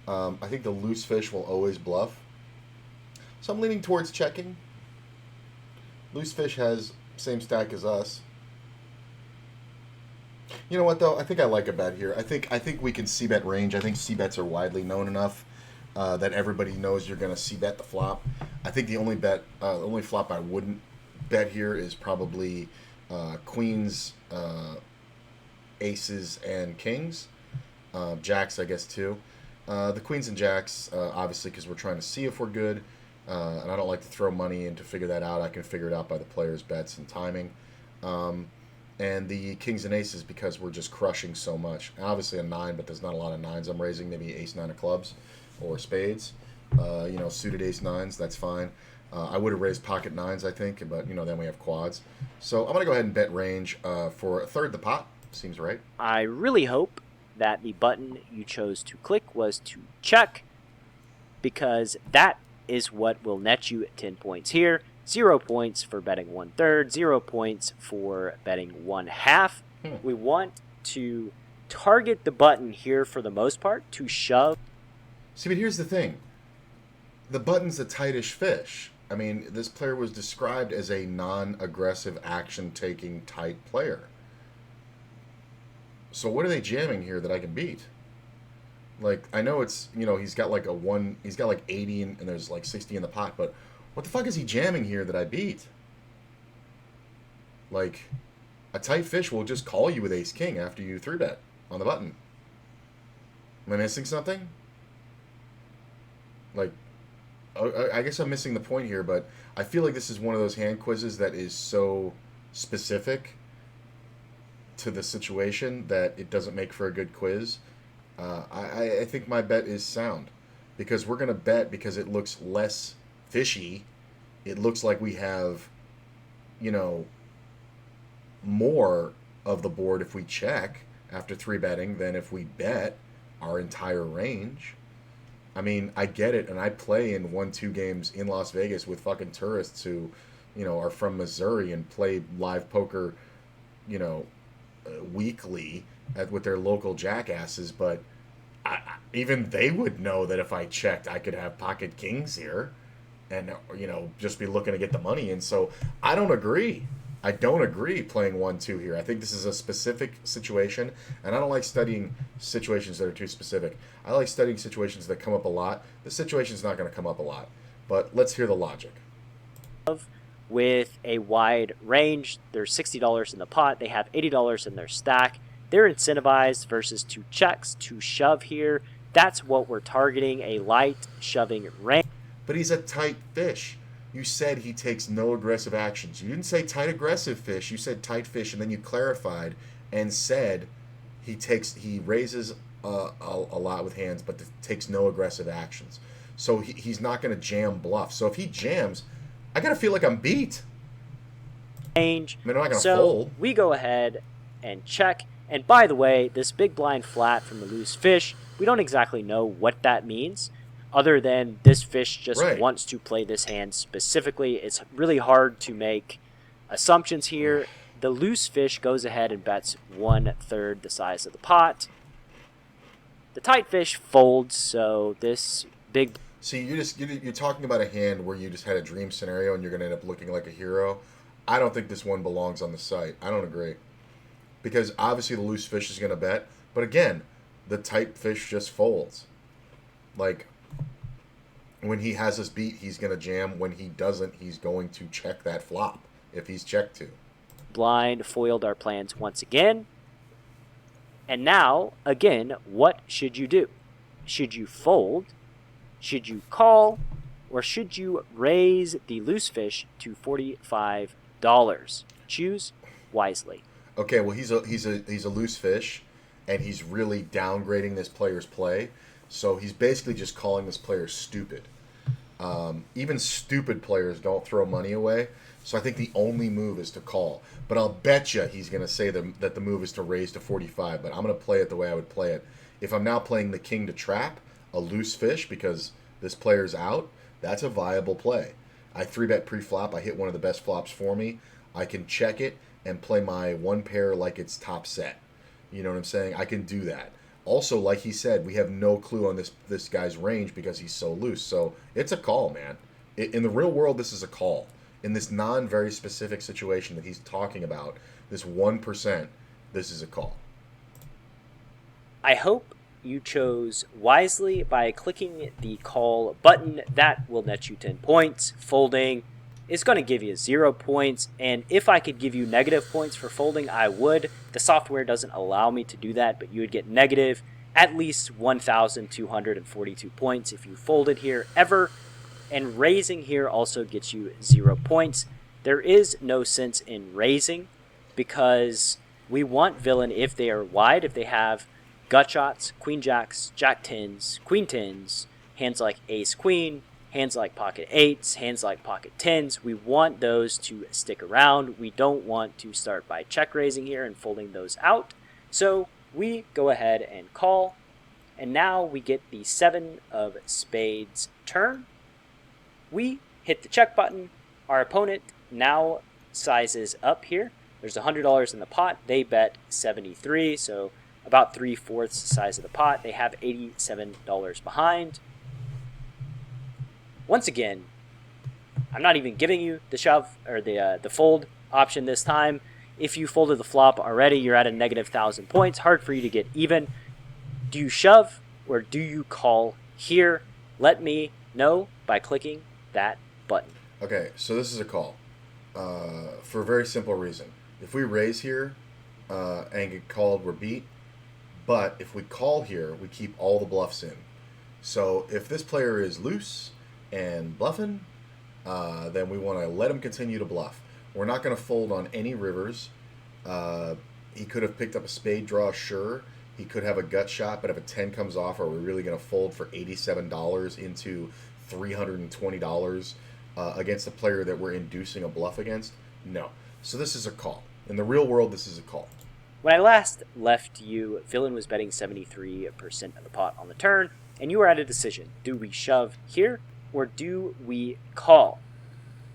I think the loose fish will always bluff. So I'm leaning towards checking. Loose fish has same stack as us. You know what though? I think I like a bet here. I think we can c-bet range. I think c-bets are widely known enough that everybody knows you're going to c-bet the flop. I think the only flop I wouldn't bet here is probably queens, aces, and kings. Jacks, I guess, too. The queens and jacks, obviously, because we're trying to see if we're good. And I don't like to throw money in to figure that out. I can figure it out by the player's bets and timing. And the kings and aces because we're just crushing so much. And obviously a 9, but there's not a lot of 9s I'm raising. Maybe ace 9 of clubs or spades. Suited ace 9s, that's fine. I would have raised pocket 9s, I think, but then we have quads. So I'm going to go ahead and bet range for a third the pot. Seems right. I really hope that the button you chose to click was to check, because that is what will net you 10 points here. 0 points for betting 1/3, 0 points for betting 1/2. We want to target the button here for the most part to shove. See, but here's the thing. The button's a tightish fish. I mean, this player was described as a non-aggressive action-taking tight player. So what are they jamming here that I can beat? Like, I know it's, he's got like he's got like 80 and there's like 60 in the pot, but what the fuck is he jamming here that I beat? Like, a tight fish will just call you with ace king after you 3-bet on the button. Am I missing something? Like, I guess I'm missing the point here, but I feel like this is one of those hand quizzes that is so specific to the situation that it doesn't make for a good quiz. I think my bet is sound because we're going to bet because it looks less fishy. It looks like we have, more of the board if we check after 3-betting than if we bet our entire range. I mean, I get it, and I play in 1-2 games in Las Vegas with fucking tourists who, are from Missouri and play live poker, weekly with their local jackasses, but even they would know that if I checked, I could have pocket kings here and, just be looking to get the money in. So I don't agree. I don't agree playing 1-2 here. I think this is a specific situation, and I don't like studying situations that are too specific. I like studying situations that come up a lot. This situation's not going to come up a lot, but let's hear the logic. With a wide range, there's $60 in the pot. They have $80 in their stack. They're incentivized versus 2 checks to shove here. That's what we're targeting, a light shoving range. But he's a tight fish. You said he takes no aggressive actions. You didn't say tight aggressive fish. You said tight fish, and then you clarified and said he raises a lot with hands, but takes no aggressive actions. So he's not going to jam bluff. So if he jams, I got to feel like I'm beat. Range. I mean, I'm not going to So fold. we go ahead and check. And by the way, this big blind flat from the loose fish, we don't exactly know what that means. Other than this fish just wants to play this hand specifically. It's really hard to make assumptions here. The loose fish goes ahead and bets 1/3 the size of the pot. The tight fish folds, so this big... See, you're talking about a hand where you just had a dream scenario and you're going to end up looking like a hero. I don't think this one belongs on the site. I don't agree. Because obviously the loose fish is going to bet. But again, the tight fish just folds. Like... When he has us beat, he's going to jam. When he doesn't, he's going to check that flop if he's checked to. Blind foiled our plans once again. And now, again, what should you do? Should you fold? Should you call? Or should you raise the loose fish to $45? Choose wisely. Okay, well he's a loose fish, and he's really downgrading this player's play. So he's basically just calling this player stupid. Even stupid players don't throw money away. So I think the only move is to call. But I'll bet you he's going to say that the move is to raise to 45. But I'm going to play it the way I would play it. If I'm now playing the king to trap, a loose fish because this player's out, that's a viable play. I 3-bet pre-flop. I hit one of the best flops for me. I can check it and play my one pair like it's top set. You know what I'm saying? I can do that. Also, like he said, we have no clue on this guy's range because he's so loose. So it's a call, man. In the real world, this is a call. In this very specific situation that he's talking about, this 1%, this is a call. I hope you chose wisely by clicking the call button. That will net you 10 points. Folding is going to give you 0 points, and if I could give you negative points for folding, I would. The software doesn't allow me to do that, but you would get negative at least 1,242 points if you folded here ever, and raising here also gets you 0 points. There is no sense in raising because we want villain if they are wide, if they have gut shots, queen jacks, jack tens, queen tens, hands like ace queen, hands like pocket eights, hands like pocket tens. We want those to stick around. We don't want to start by check raising here and folding those out. So we go ahead and call. And now we get the 7 of spades turn. We hit the check button. Our opponent now sizes up here. There's $100 in the pot. They bet 73, so about 3/4 the size of the pot. They have $87 behind. Once again, I'm not even giving you the shove or the fold option this time. If you folded the flop already, you're at a negative 1,000 points. Hard for you to get even. Do you shove or do you call here? Let me know by clicking that button. Okay, so this is a call for a very simple reason. If we raise here and get called, we're beat. But if we call here, we keep all the bluffs in. So if this player is loose and bluffing, then we want to let him continue to bluff. We're not going to fold on any rivers. He could have picked up a spade draw, sure. He could have a gut shot, but if a 10 comes off, are we really going to fold for $87 into $320 against a player that we're inducing a bluff against? No. So this is a call. In the real world, this is a call. When I last left you, villain was betting 73% of the pot on the turn, and you were at a decision. Do we shove here or do we call?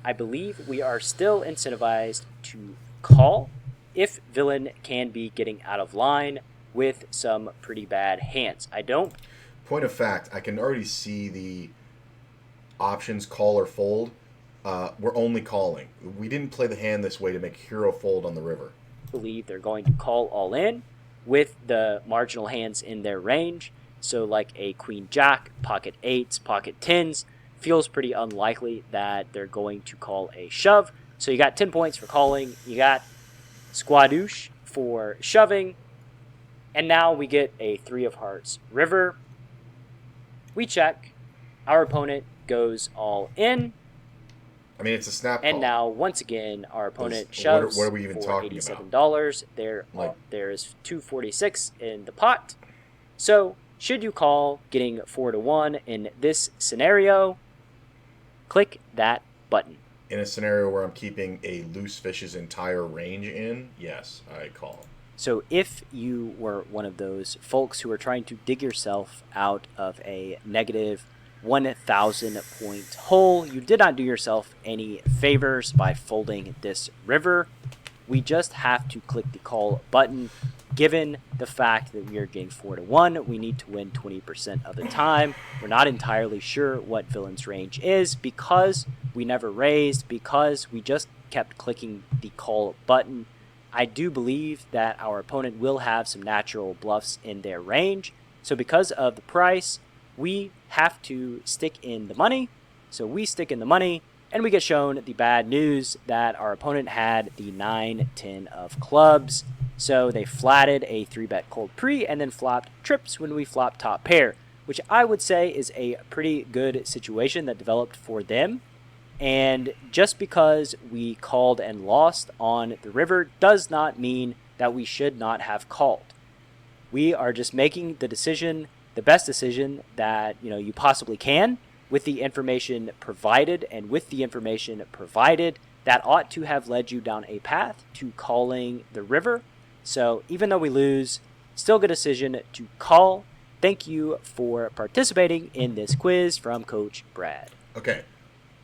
I believe we are still incentivized to call if villain can be getting out of line with some pretty bad hands. I don't. Point of fact, I can already see the options call or fold. We're only calling. We didn't play the hand this way to make hero fold on the river. Believe they're going to call all in with the marginal hands in their range. So like a queen jack, pocket eights, pocket tens, feels pretty unlikely that they're going to call a shove. So you got 10 points for calling. You got squadouche for shoving. And now we get a 3 of hearts river. We check. Our opponent goes all in. I mean, it's a snap And call. now, once again, our opponent shoves what are we even for talking $87. There's $246 in the pot. So, should you call getting 4-1 in this scenario? Click that button. In a scenario where I'm keeping a loose fish's entire range in, yes, I call. So if you were one of those folks who are trying to dig yourself out of a negative 1,000 point hole, you did not do yourself any favors by folding this river. We just have to click the call button. Given the fact that we are getting 4-1, we need to win 20% of the time. We're not entirely sure what villain's range is because we never raised, because we just kept clicking the call button. I do believe that our opponent will have some natural bluffs in their range. So because of the price, we have to stick in the money. So we stick in the money, and we get shown the bad news that our opponent had the 9-10 of clubs. So they flatted a 3-bet cold pre and then flopped trips when we flopped top pair, which I would say is a pretty good situation that developed for them. And just because we called and lost on the river does not mean that we should not have called. We are just making the decision, the best decision that you possibly can with the information provided, and with the information provided, that ought to have led you down a path to calling the river. So even though we lose, still good decision to call. Thank you for participating in this quiz from Coach Brad. Okay,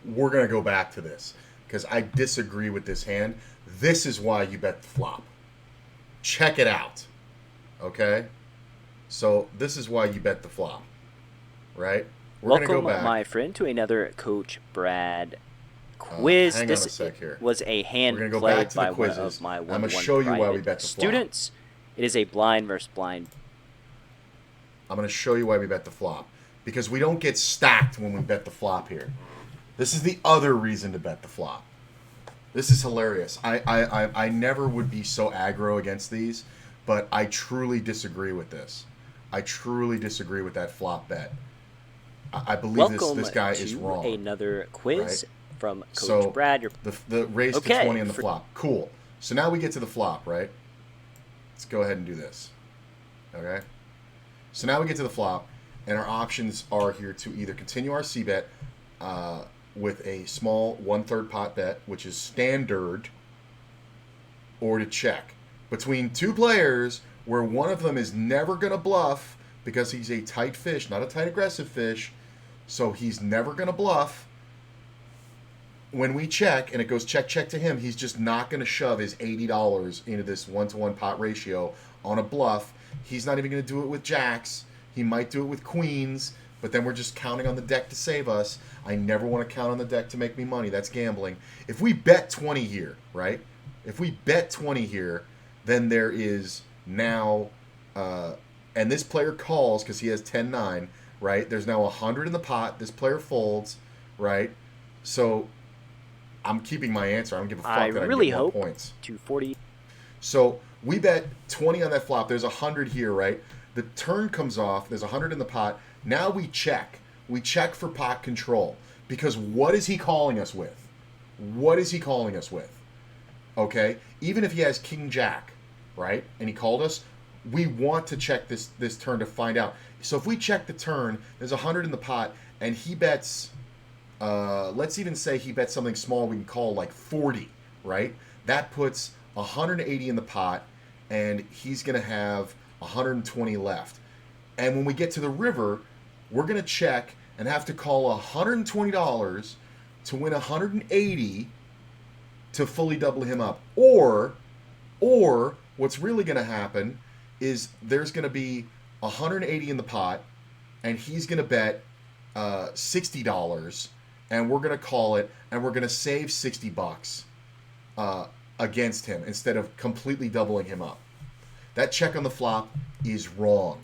we're going to go back to this because I disagree with this hand. This is why you bet the flop. Check it out. Okay? So this is why you bet the flop. Right? We're going to go back. My friend, to another Coach Brad quiz. Hang on a sec here. Was a hand We're gonna go played back to by the quizzes. one of my I'm going to one-to-one show you why we private bet the flop. students. It is a blind versus blind. I'm going to show you why we bet the flop. Because we don't get stacked when we bet the flop here. This is the other reason to bet the flop. This is hilarious. I never would be so aggro against these, but I truly disagree with this. I truly disagree with that flop bet. I believe this guy is wrong. Welcome to another quiz right? from Coach Brad. The raise to 20 on the flop. Cool. So now we get to the flop, right? Let's go ahead and do this. Okay? So now we get to the flop, and our options are here to either continue our c-bet with a small 1/3 pot bet, which is standard, or to check. Between two players where one of them is never going to bluff because he's a tight fish, not a tight aggressive fish, so he's never going to bluff. When we check, and it goes check, check to him, he's just not going to shove his $80 into this 1-to-1 pot ratio on a bluff. He's not even going to do it with jacks. He might do it with queens, but then we're just counting on the deck to save us. I never want to count on the deck to make me money. That's gambling. If we bet 20 here, right? If we bet 20 here, then there is now, and this player calls because he has 10-9, right? There's now 100 in the pot. This player folds, right? So I'm keeping my answer. I don't give a fuck that really I get more hope points. 240. So we bet 20 on that flop. There's 100 here, right? The turn comes off. There's 100 in the pot. Now we check. We check for pot control. Because what is he calling us with? What is he calling us with? Okay? Even if he has king jack, right? And he called us, we want to check this turn to find out. So if we check the turn, there's 100 in the pot, and he bets, let's even say he bets something small we can call like 40, right? That puts 180 in the pot, and he's going to have 120 left. And when we get to the river, we're going to check and have to call $120 to win 180 to fully double him up. Or what's really going to happen is there's going to be 180 in the pot, and he's going to bet $60, and we're going to call it, and we're going to save $60 against him instead of completely doubling him up. That check on the flop is wrong.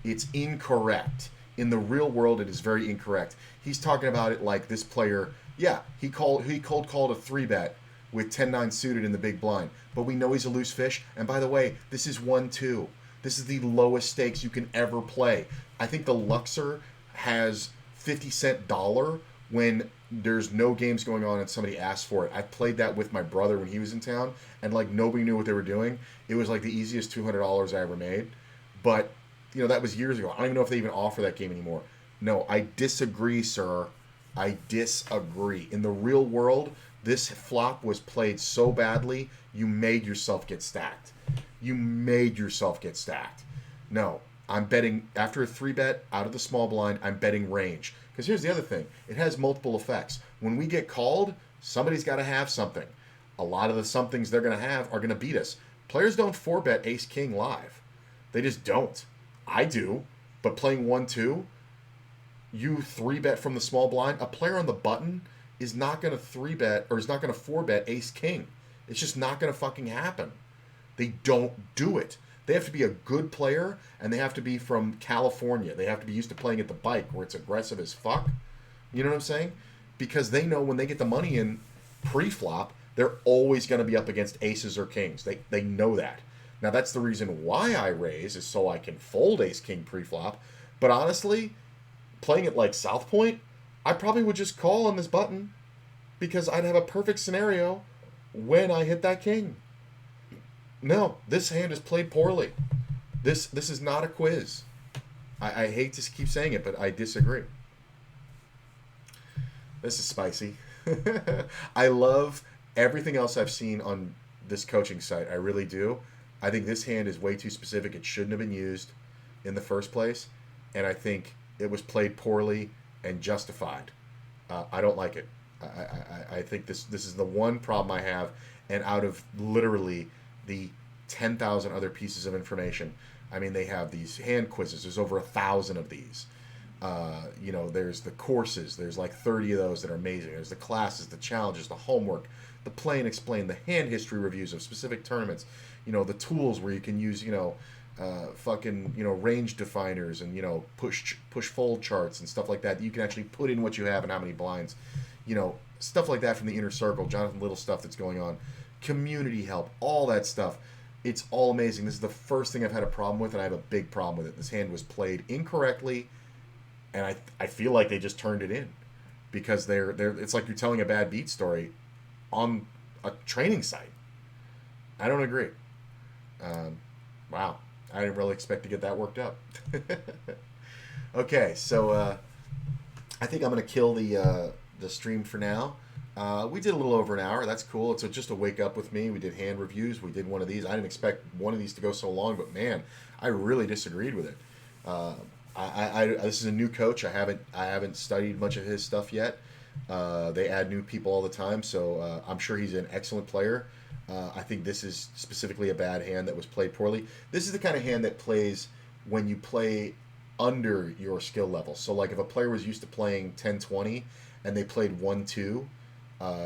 It's incorrect. In the real world, it is very incorrect. He's talking about it like this player, yeah, he cold called a 3-bet with 10-9 suited in the big blind. But we know he's a loose fish. And by the way, this is 1-2. This is the lowest stakes you can ever play. I think the Luxor has 50-cent dollar when there's no games going on and somebody asks for it. I played that with my brother when he was in town, and like nobody knew what they were doing. It was like the easiest $200 I ever made. But, you know, that was years ago. I don't even know if they even offer that game anymore. No, I disagree, sir. I disagree. In the real world, this flop was played so badly, you made yourself get stacked. You made yourself get stacked. No, I'm betting, after a 3-bet out of the small blind, I'm betting range. Because here's the other thing. It has multiple effects. When we get called, somebody's got to have something. A lot of the somethings they're going to have are going to beat us. Players don't 4-bet ace-king live. They just don't. I do. But playing 1-2, you 3-bet from the small blind. A player on the button is not going to 3-bet, or is not going to 4-bet ace-king. It's just not going to fucking happen. They don't do it. They have to be a good player, and they have to be from California. They have to be used to playing at the bike where it's aggressive as fuck. You know what I'm saying? Because they know when they get the money in pre-flop, they're always going to be up against aces or kings. They know that. Now that's the reason why I raise, is so I can fold ace king pre-flop. But honestly, playing it like South Point, I probably would just call on this button because I'd have a perfect scenario when I hit that king. No, this hand is played poorly. This is not a quiz. I hate to keep saying it, but I disagree. This is spicy. I love everything else I've seen on this coaching site. I really do. I think this hand is way too specific. It shouldn't have been used in the first place. And I think it was played poorly and justified. I don't like it. I think this is the one problem I have. And out of literally the 10,000 other pieces of information, I mean, they have these hand quizzes. There's over 1,000 of these. There's the courses. There's like 30 of those that are amazing. There's the classes, the challenges, the homework, the play and explain, the hand history reviews of specific tournaments. The tools where you can use, range definers and, push fold charts and stuff like that. You can actually put in what you have and how many blinds, stuff like that from the inner circle, Jonathan Little stuff that's going on, community help, all that stuff. It's all amazing. This is the first thing I've had a problem with, and I have a big problem with it. This hand was played incorrectly, and I feel like they just turned it in because they're it's like you're telling a bad beat story on a training site. I don't agree. Wow, I didn't really expect to get that worked up. Okay, so I think I'm gonna kill the stream for now. We did a little over an hour. That's cool. It's just a wake up with me. We did hand reviews. We did one of these. I didn't expect one of these to go so long, but man, I really disagreed with it. This is a new coach. I haven't studied much of his stuff yet. They add new people all the time, so I'm sure he's an excellent player. I think this is specifically a bad hand that was played poorly. This is the kind of hand that plays when you play under your skill level. So like if a player was used to playing 10-20 and they played 1-2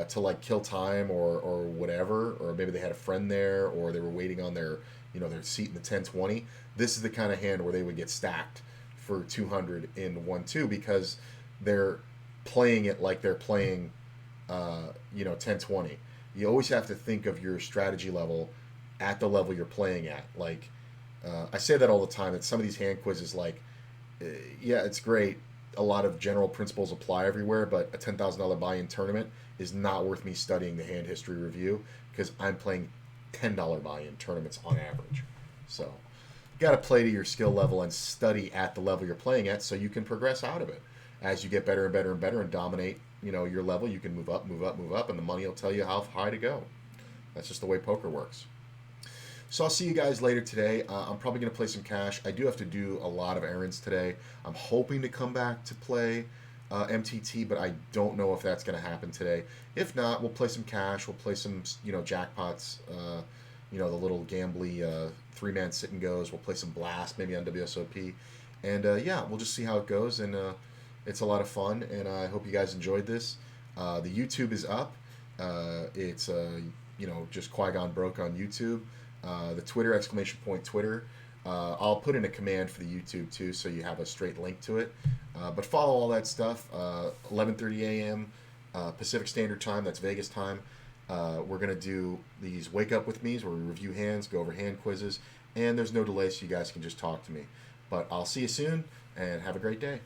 to like kill time or whatever, or maybe they had a friend there or they were waiting on their seat in the 10-20, this is the kind of hand where they would get stacked for 200 in 1-2 because they're playing it like they're playing 10-20. You always have to think of your strategy level at the level you're playing at. Like I say that all the time, that some of these hand quizzes, like yeah, it's great, a lot of general principles apply everywhere, but a $10,000 buy-in tournament is not worth me studying the hand history review because I'm playing $10 buy-in tournaments on average. So you got to play to your skill level and study at the level you're playing at so you can progress out of it. As you get better and better and better and dominate, your level, you can move up, and the money will tell you how high to go. That's just the way poker works. So I'll see you guys later today. I'm probably going to play some cash. I do have to do a lot of errands today. I'm hoping to come back to play MTT, but I don't know if that's going to happen today. If not, we'll play some cash. We'll play some, jackpots, the little gambly 3-man sit and goes. We'll play some blast, maybe on WSOP. And we'll just see how it goes. And it's a lot of fun, and I hope you guys enjoyed this. The YouTube is up. It's just Qui-Gon Broke on YouTube. The Twitter, !Twitter. I'll put in a command for the YouTube too, so you have a straight link to it. But follow all that stuff. 11:30 a.m. Pacific Standard Time. That's Vegas time. We're gonna do these wake up with me's where we review hands, go over hand quizzes, and there's no delay, so you guys can just talk to me. But I'll see you soon, and have a great day.